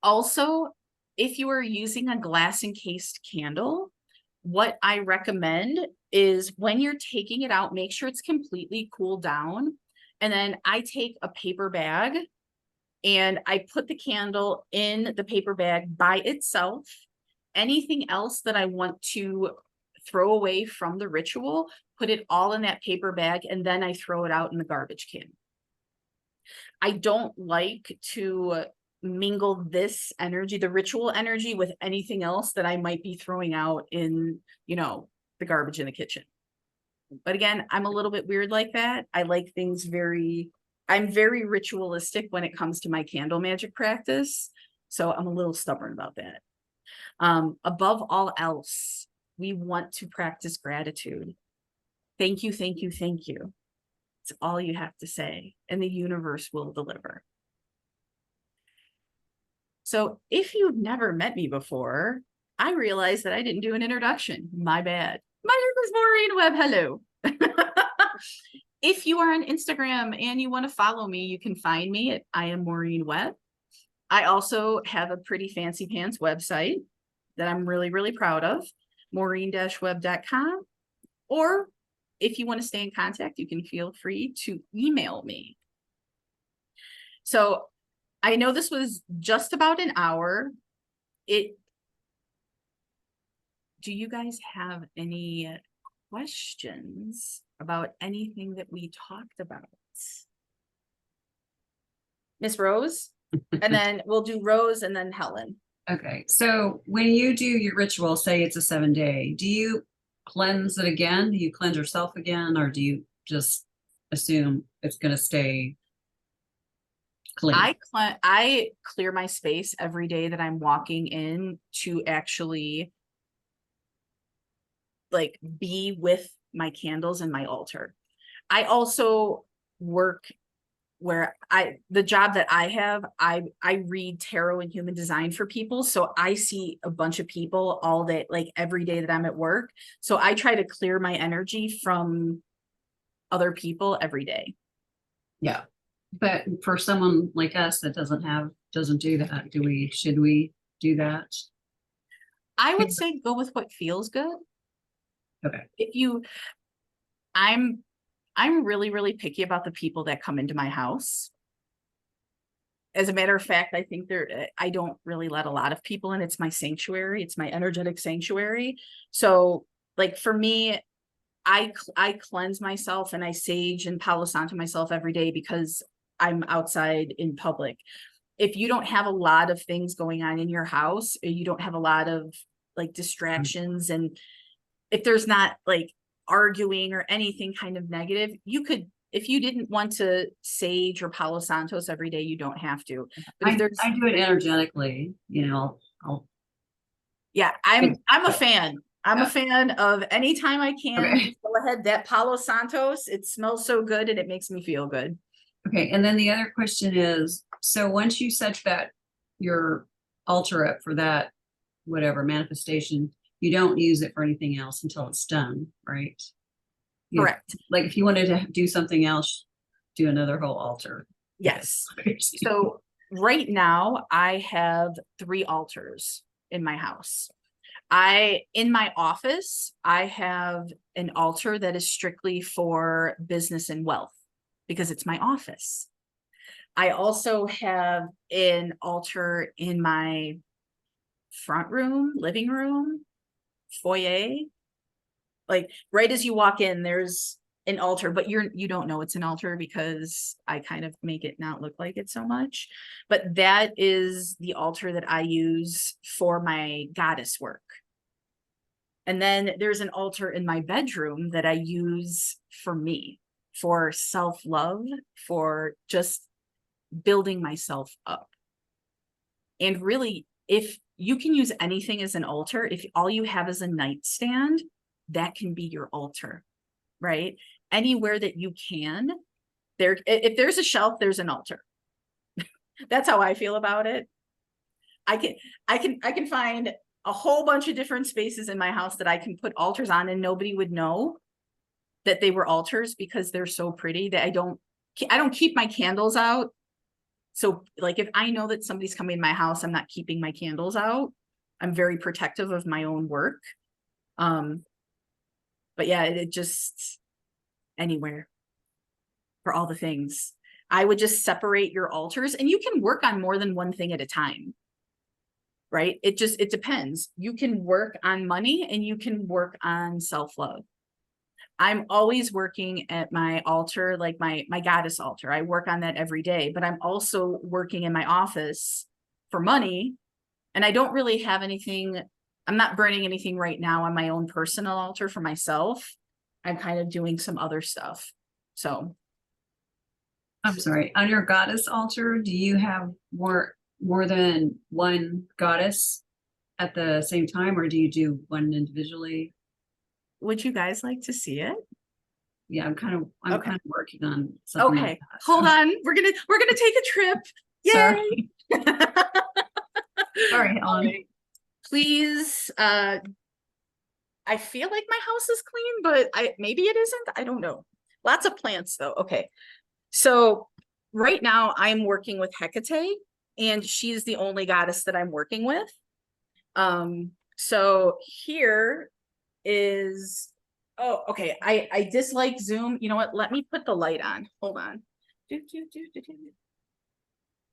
[SPEAKER 1] Also, if you are using a glass encased candle, what I recommend is when you're taking it out, make sure it's completely cooled down. And then I take a paper bag and I put the candle in the paper bag by itself. Anything else that I want to throw away from the ritual, put it all in that paper bag, and then I throw it out in the garbage can. I don't like to mingle this energy, the ritual energy, with anything else that I might be throwing out in, you know, the garbage in the kitchen. But again, I'm a little bit weird like that. I like things I'm very ritualistic when it comes to my candle magic practice. So I'm a little stubborn about that. Above all else, we want to practice gratitude. Thank you, thank you, thank you. It's all you have to say, and the universe will deliver. So if you've never met me before, I realized that I didn't do an introduction. My bad. My name is Maureen Webb. Hello. If you are on Instagram and you want to follow me, you can find me at I am Maureen Webb. I also have a pretty fancy pants website that I'm really, really proud of, maureen-webb.com. Or if you want to stay in contact, you can feel free to email me. So I know this was just about an hour. Do you guys have any questions about anything that we talked about? Miss Rose? And then we'll do Rose and then Helen.
[SPEAKER 5] Okay, so when you do your ritual, say it's a 7-day, do you cleanse it again? Do you cleanse yourself again, or do you just assume it's going to stay clean?
[SPEAKER 1] I clear my space every day that I'm walking in to actually like be with my candles and my altar. I also work where the job that I have, I read tarot and human design for people. So I see a bunch of people all day, like every day that I'm at work. So I try to clear my energy from other people every day.
[SPEAKER 5] Yeah. But for someone like us that doesn't do that, should we do that?
[SPEAKER 1] I would say go with what feels good.
[SPEAKER 5] Okay.
[SPEAKER 1] I'm really, really picky about the people that come into my house. As a matter of fact, I think I don't really let a lot of people in. It's my sanctuary. It's my energetic sanctuary. So like for me, I cleanse myself and I sage and Palo Santo myself every day because I'm outside in public. If you don't have a lot of things going on in your house, or you don't have a lot of like distractions, and if there's not like arguing or anything kind of negative, you could, if you didn't want to sage or Palo Santos every day, you don't have to. But if there's,
[SPEAKER 5] I do it energetically, you know.
[SPEAKER 1] yeah, I'm a fan. I'm a fan of anytime I can.
[SPEAKER 5] Okay.
[SPEAKER 1] Go ahead. That Palo Santos, it smells so good and it makes me feel good.
[SPEAKER 5] Okay, and then the other question is, so once you set your altar up for that, whatever manifestation, you don't use it for anything else until it's done, right?
[SPEAKER 1] Correct.
[SPEAKER 5] Like if you wanted to do something else, do another whole altar.
[SPEAKER 1] Yes. So right now I have 3 altars in my house. In my office, I have an altar that is strictly for business and wealth because it's my office. I also have an altar in my front room, living room, foyer. Like right as you walk in, there's an altar, but you don't know it's an altar because I kind of make it not look like it so much. But that is the altar that I use for my goddess work. And then there's an altar in my bedroom that I use for me, for self-love, for just building myself up. And really, if you can use anything as an altar, if all you have is a nightstand, that can be your altar, right? Anywhere that you can, if there's a shelf, there's an altar. That's how I feel about it. I can find a whole bunch of different spaces in my house that I can put altars on and nobody would know that they were altars because they're so pretty that I don't keep my candles out. So like if I know that somebody's coming in my house, I'm not keeping my candles out. I'm very protective of my own work. But yeah, it just anywhere. for all the things. I would just separate your altars, and you can work on more than one thing at a time. Right? It depends. You can work on money and you can work on self-love. I'm always working at my altar, like my goddess altar. I work on that every day, but I'm also working in my office for money. And I don't really have anything, I'm not burning anything right now on my own personal altar for myself. I'm kind of doing some other stuff. So
[SPEAKER 5] I'm sorry, on your goddess altar, do you have more than one goddess at the same time, or do you do one individually?
[SPEAKER 1] would you guys like to see it?
[SPEAKER 5] Yeah, I'm kind
[SPEAKER 1] Okay.
[SPEAKER 5] of working on something like
[SPEAKER 1] Okay,
[SPEAKER 5] that,
[SPEAKER 1] hold
[SPEAKER 5] so-
[SPEAKER 1] on. We're gonna take a trip. Yay!
[SPEAKER 5] Sorry. Sorry, Helen.
[SPEAKER 1] Alright. Please, I feel like my house is clean, but maybe it isn't. I don't know. Lots of plants though. Okay. So right now I'm working with Hecate, and she's the only goddess that I'm working with. So here is, oh, okay. I dislike Zoom. You know what? Let me put the light on. Hold on.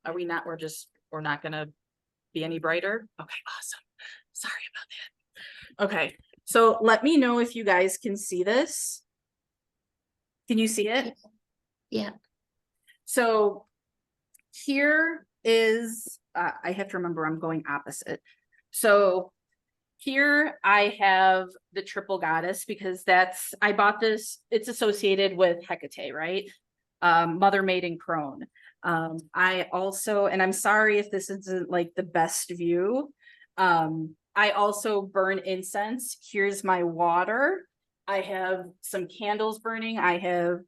[SPEAKER 1] Are we not, we're not gonna be any brighter? Okay, awesome. Sorry about that. Okay, so let me know if you guys can see this. Can you see it?
[SPEAKER 3] Yeah.
[SPEAKER 1] So here is, I have to remember I'm going opposite. So here I have the triple goddess, because I bought this, it's associated with Hecate, right? Mother, maiden, crone. I also, and I'm sorry if this isn't like the best view. I also burn incense. Here's my water. I have some candles burning. I have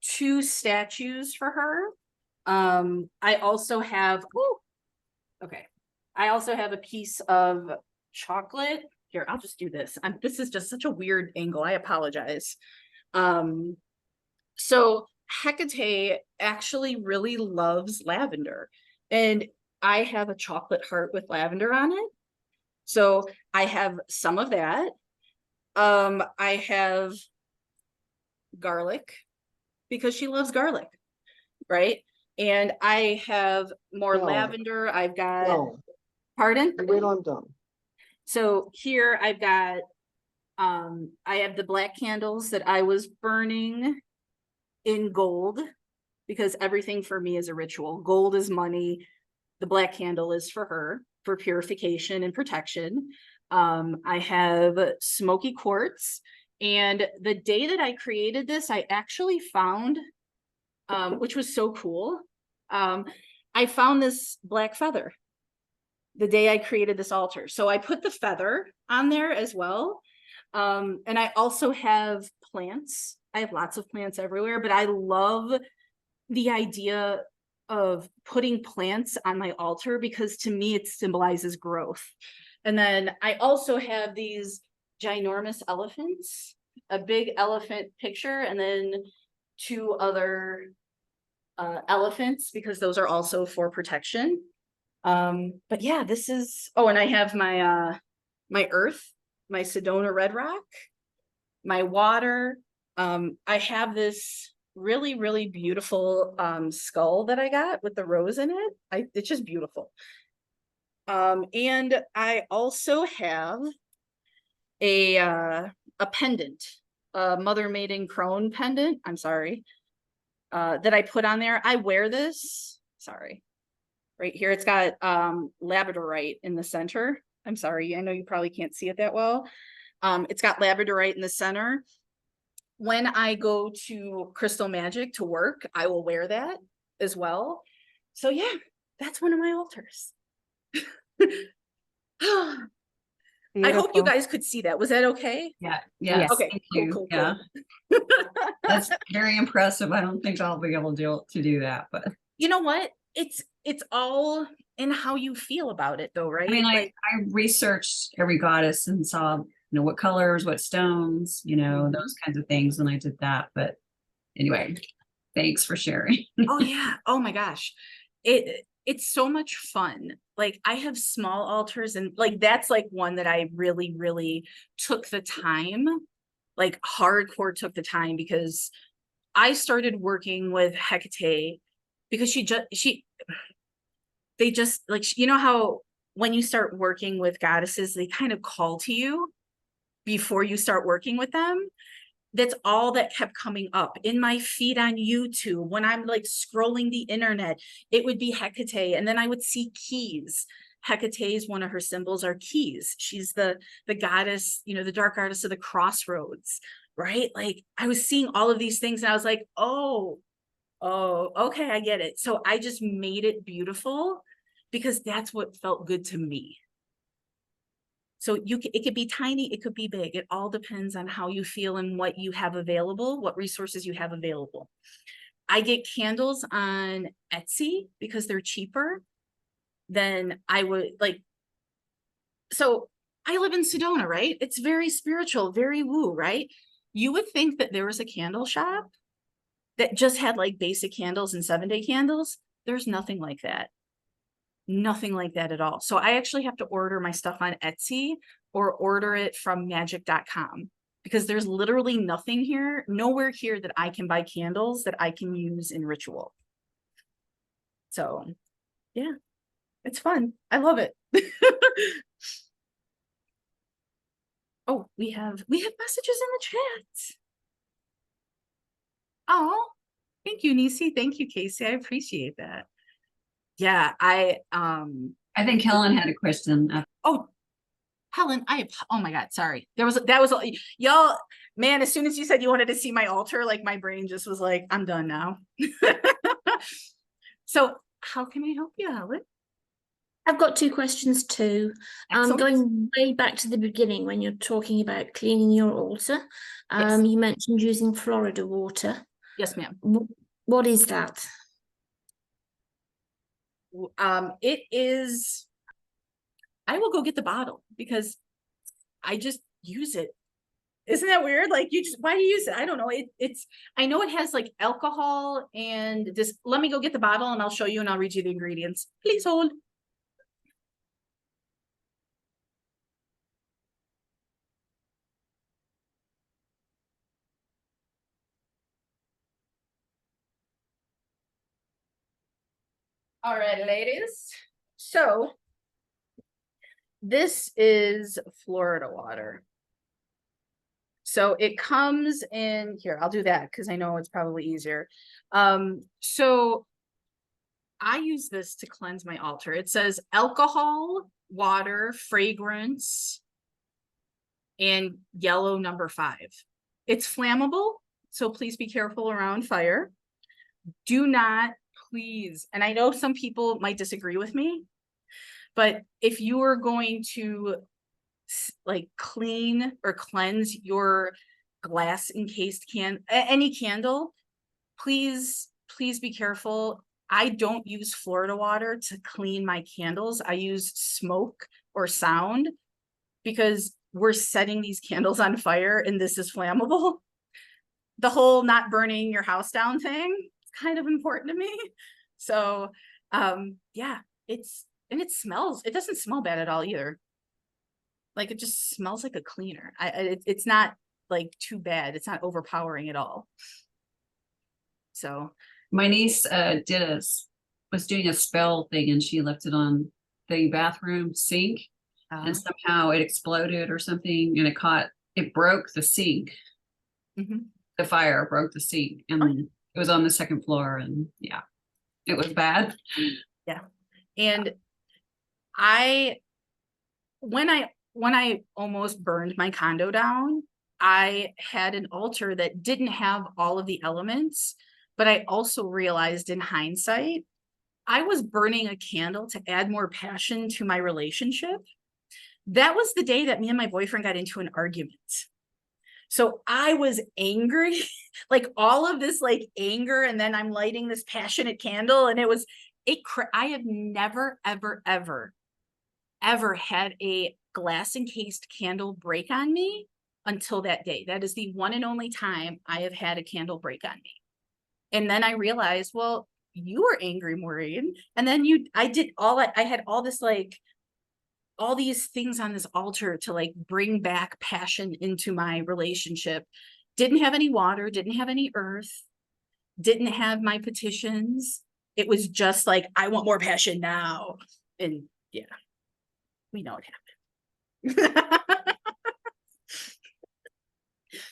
[SPEAKER 1] 2 statues for her. I also have, okay. I also have a piece of chocolate. Here, I'll just do this. This is just such a weird angle. I apologize. So Hecate actually really loves lavender, and I have a chocolate heart with lavender on it. So I have some of that. I have garlic, because she loves garlic, right? And I have more
[SPEAKER 2] No.
[SPEAKER 1] lavender. I've got,
[SPEAKER 2] No,
[SPEAKER 1] pardon?
[SPEAKER 2] wait till I'm done.
[SPEAKER 1] So here I've got, I have the black candles that I was burning in gold, because everything for me is a ritual. Gold is money. The black candle is for her, for purification and protection. I have smoky quartz. And the day that I created this, I actually found, which was so cool. I found this black feather the day I created this altar. So I put the feather on there as well. And I also have plants. I have lots of plants everywhere, but I love the idea of putting plants on my altar, because to me it symbolizes growth. And then I also have these ginormous elephants, a big elephant picture, and then 2 other elephants, because those are also for protection. But yeah, this is, oh, and I have my my earth, my Sedona red rock, my water. I have this really, really beautiful skull that I got with the rose in it. It's just beautiful. And I also have a pendant, a mother, maiden, crone pendant. I'm sorry. That I put on there. I wear this. Sorry. Right here, it's got labradorite in the center. I'm sorry, I know you probably can't see it that well. It's got labradorite in the center. When I go to Crystal Magic to work, I will wear that as well. So yeah, that's one of my altars. I hope you
[SPEAKER 4] Beautiful.
[SPEAKER 1] guys could see that. Was that okay?
[SPEAKER 5] Yeah,
[SPEAKER 4] Yes.
[SPEAKER 5] yes,
[SPEAKER 1] Okay,
[SPEAKER 5] thank
[SPEAKER 1] cool,
[SPEAKER 5] you.
[SPEAKER 1] cool,
[SPEAKER 5] Yeah,
[SPEAKER 1] cool.
[SPEAKER 5] that's very impressive. I don't think I'll be able to do that, but
[SPEAKER 1] You know what? It's all in how you feel about it though, right?
[SPEAKER 5] I mean,
[SPEAKER 1] Like,
[SPEAKER 5] I researched every goddess and saw, what colors, what stones,
[SPEAKER 1] Mhm.
[SPEAKER 5] those kinds of things, and I did that. But anyway, thanks for sharing.
[SPEAKER 1] oh yeah, oh my gosh, it's so much fun. Like I have small altars, and like that's like one that I really, really took the time, like hardcore took the time, because I started working with Hecate because they just like, you know how when you start working with goddesses, they kind of call to you before you start working with them. That's all that kept coming up in my feed on YouTube. When I'm like scrolling the internet, it would be Hecate. And then I would see keys. Hecate is one of her symbols are keys. She's the goddess, you know, the dark goddess of the crossroads, right? Like I was seeing all of these things and I was like, oh, okay, I get it. So I just made it beautiful because that's what felt good to me. So it could be tiny, it could be big. It all depends on how you feel and what you have available, what resources you have available. I get candles on Etsy because they're cheaper than I would like. So I live in Sedona, right? It's very spiritual, very woo, right? You would think that there was a candle shop that just had like basic candles and 7-day candles. There's nothing like that. Nothing like that at all. So I actually have to order my stuff on Etsy or order it from magic.com because there's literally nothing here, nowhere here that I can buy candles that I can use in ritual. So yeah, it's fun. I love it. Oh, we have messages in the chat. Oh, thank you, Nisi. Thank you, Casey. I appreciate that. Yeah,
[SPEAKER 5] I think Helen had a question.
[SPEAKER 1] Oh, Helen, oh my God, sorry. That was y'all, man, as soon as you said you wanted to see my altar, like my brain just was like, I'm done now. So how can I help you, Helen?
[SPEAKER 3] I've got 2 questions too.
[SPEAKER 1] Excellent.
[SPEAKER 3] Going way back to the beginning when you're talking about cleaning your altar,
[SPEAKER 1] Yes.
[SPEAKER 3] you mentioned using Florida water.
[SPEAKER 1] Yes, ma'am.
[SPEAKER 3] What is that?
[SPEAKER 1] It is, I will go get the bottle because I just use it. Isn't that weird? Like why do you use it? I don't know. I know it has like alcohol and this, let me go get the bottle and I'll show you and I'll read you the ingredients. Please hold. All right, ladies. So this is Florida water. So it comes in here. I'll do that because I know it's probably easier. So I use this to cleanse my altar. It says alcohol, water, fragrance, and yellow number 5. It's flammable, so please be careful around fire. Do not, please, and I know some people might disagree with me, but if you are going to like clean or cleanse your glass encased any candle, please be careful. I don't use Florida water to clean my candles. I use smoke or sound because we're setting these candles on fire and this is flammable. The whole not burning your house down thing is kind of important to me. So yeah, it smells, it doesn't smell bad at all either. Like it just smells like a cleaner. It's not like too bad. It's not overpowering at all. So
[SPEAKER 5] my niece was doing a spell thing and she left it on the bathroom sink and somehow it exploded or something and it broke the sink. The fire broke the sink and it was on the 2nd floor and yeah, it was bad.
[SPEAKER 1] Yeah. And when I almost burned my condo down, I had an altar that didn't have all of the elements, but I also realized in hindsight, I was burning a candle to add more passion to my relationship. That was the day that me and my boyfriend got into an argument. So I was angry, like all of this like anger, and then I'm lighting this passionate candle and I have never, ever had a glass encased candle break on me until that day. That is the one and only time I have had a candle break on me. And then I realized, well, you were angry, Maureen. And then I had all this like, all these things on this altar to like bring back passion into my relationship. Didn't have any water, didn't have any earth, didn't have my petitions. It was just like, I want more passion now. And yeah, we know what happened.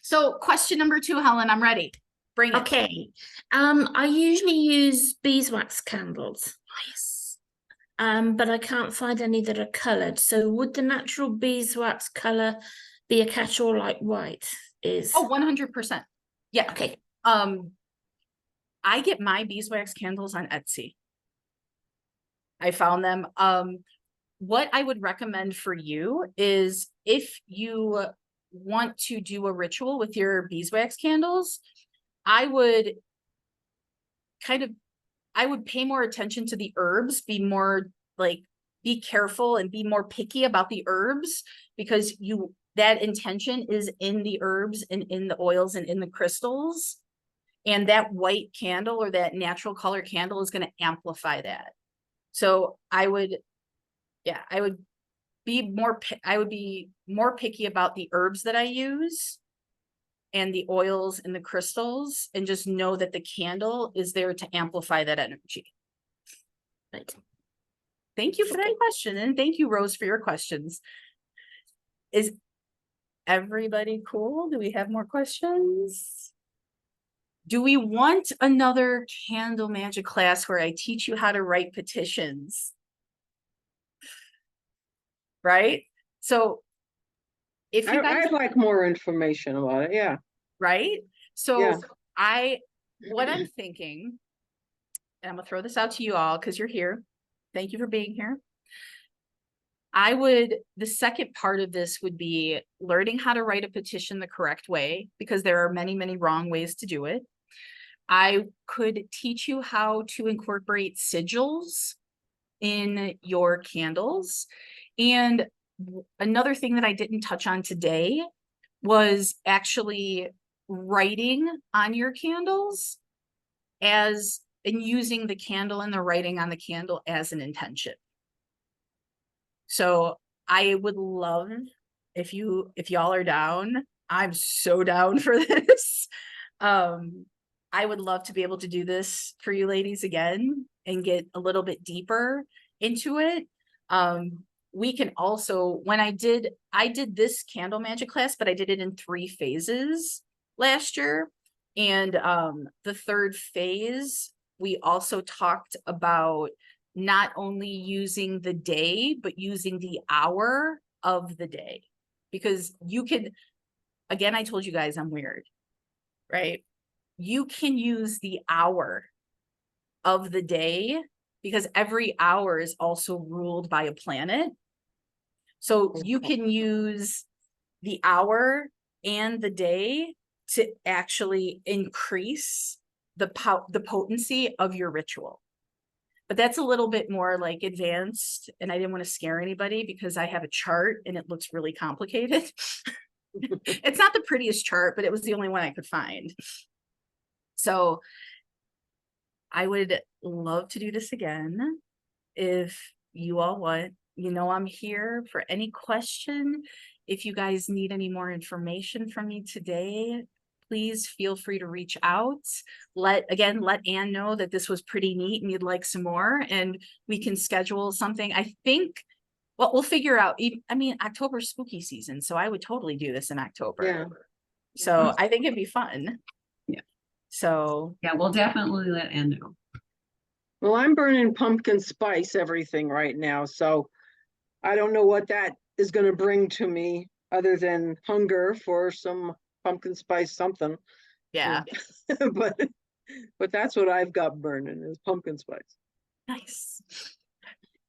[SPEAKER 1] So question number 2, Helen, I'm ready. Bring it.
[SPEAKER 3] Okay. I usually use beeswax candles.
[SPEAKER 1] Nice.
[SPEAKER 3] But I can't find any that are colored. So would the natural beeswax color be a catch-all like white is?
[SPEAKER 1] Oh, 100%. Yeah.
[SPEAKER 3] Okay.
[SPEAKER 1] I get my beeswax candles on Etsy. I found them. What I would recommend for you is if you want to do a ritual with your beeswax candles, I would pay more attention to the herbs, be careful and be more picky about the herbs, because that intention is in the herbs and in the oils and in the crystals. And that white candle or that natural color candle is going to amplify that. So I would be more picky about the herbs that I use and the oils and the crystals, and just know that the candle is there to amplify that energy.
[SPEAKER 3] Right.
[SPEAKER 1] Thank you for that question. And thank you, Rose, for your questions. Is everybody cool? Do we have more questions? Do we want another candle magic class where I teach you how to write petitions? Right? So if you guys
[SPEAKER 2] I'd like more information about it, yeah.
[SPEAKER 1] right? So
[SPEAKER 2] Yeah.
[SPEAKER 1] what I'm thinking, and I'm gonna throw this out to you all because you're here. Thank you for being here. The second part of this would be learning how to write a petition the correct way, because there are many, many wrong ways to do it. I could teach you how to incorporate sigils in your candles. And another thing that I didn't touch on today was actually writing on your candles and using the candle and the writing on the candle as an intention. So I would love if y'all are down. I'm so down for this. I would love to be able to do this for you ladies again and get a little bit deeper into it. We can also, when I did this candle magic class, but I did it in 3 phases last year. And the third phase, we also talked about not only using the day, but using the hour of the day. Because you could, again, I told you guys I'm weird, right? You can use the hour of the day, because every hour is also ruled by a planet. So you can use the hour and the day to actually increase the potency of your ritual. But that's a little bit more like advanced, and I didn't want to scare anybody because I have a chart and it looks really complicated. It's not the prettiest chart, but it was the only one I could find. So I would love to do this again if you all want. You know, I'm here for any question. If you guys need any more information from me today, please feel free to reach out. Let Ann know that this was pretty neat and you'd like some more, and we can schedule something. I think, well, we'll figure out. I mean, October's spooky season, so I would totally do this in October.
[SPEAKER 2] Yeah.
[SPEAKER 1] So I think it'd be fun.
[SPEAKER 5] Yeah.
[SPEAKER 1] So
[SPEAKER 5] Yeah, we'll definitely let Ann know.
[SPEAKER 2] Well, I'm burning pumpkin spice everything right now, so I don't know what that is going to bring to me other than hunger for some pumpkin spice something.
[SPEAKER 1] yeah.
[SPEAKER 2] but that's what I've got burning is pumpkin spice.
[SPEAKER 1] Nice.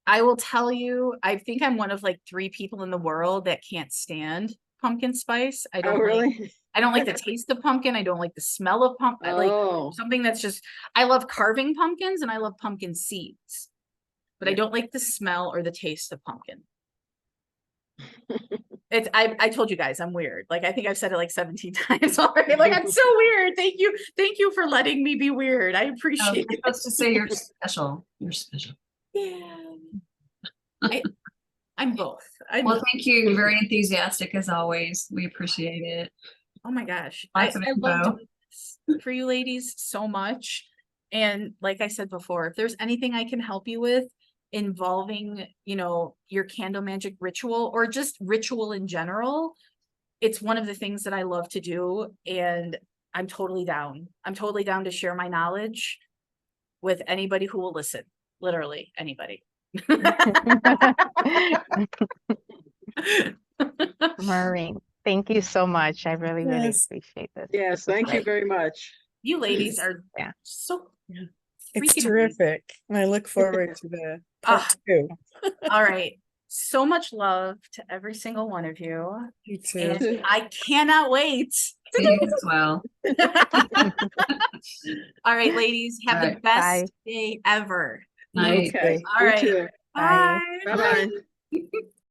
[SPEAKER 1] I will tell you, I think I'm one of like 3 people in the world that can't stand pumpkin spice. I don't
[SPEAKER 2] really?
[SPEAKER 1] I don't like the taste of pumpkin. I don't like the smell of pumpkin. Like something that's just, I love carving pumpkins and I love pumpkin seeds, but I don't like the smell or the taste of pumpkin. I told you guys I'm weird. Like, I think I've said it like 17 times already. Like, I'm so weird. Thank you for letting me be weird. I appreciate
[SPEAKER 5] You're
[SPEAKER 1] it.
[SPEAKER 5] supposed to say you're special. You're special.
[SPEAKER 1] Yeah. I'm both.
[SPEAKER 5] Well, thank you. You're very enthusiastic as always. We appreciate it.
[SPEAKER 1] Oh my gosh.
[SPEAKER 5] Lots of info.
[SPEAKER 1] for you ladies so much. And like I said before, if there's anything I can help you with involving, you know, your candle magic ritual or just ritual in general, it's one of the things that I love to do. And I'm totally down. I'm totally down to share my knowledge with anybody who will listen. Literally anybody.
[SPEAKER 4] Maureen, thank you so much. I really, really
[SPEAKER 6] Yes.
[SPEAKER 4] appreciate this.
[SPEAKER 2] Yes, thank you
[SPEAKER 1] Right.
[SPEAKER 2] very much.
[SPEAKER 1] You ladies are
[SPEAKER 4] Yeah.
[SPEAKER 1] so
[SPEAKER 6] It's
[SPEAKER 1] freaking
[SPEAKER 6] terrific. And I look forward to the
[SPEAKER 1] Ah.
[SPEAKER 6] part two.
[SPEAKER 1] all right. So much love to every single one of you.
[SPEAKER 6] You too.
[SPEAKER 1] And I cannot wait.
[SPEAKER 5] To you as well.
[SPEAKER 1] All right, ladies, have
[SPEAKER 5] All
[SPEAKER 1] the
[SPEAKER 5] right.
[SPEAKER 1] best
[SPEAKER 4] Bye.
[SPEAKER 1] day ever.
[SPEAKER 5] Night.
[SPEAKER 2] Okay.
[SPEAKER 1] All
[SPEAKER 2] You
[SPEAKER 1] right.
[SPEAKER 2] too.
[SPEAKER 4] Bye.
[SPEAKER 1] Bye.
[SPEAKER 2] Bye-bye.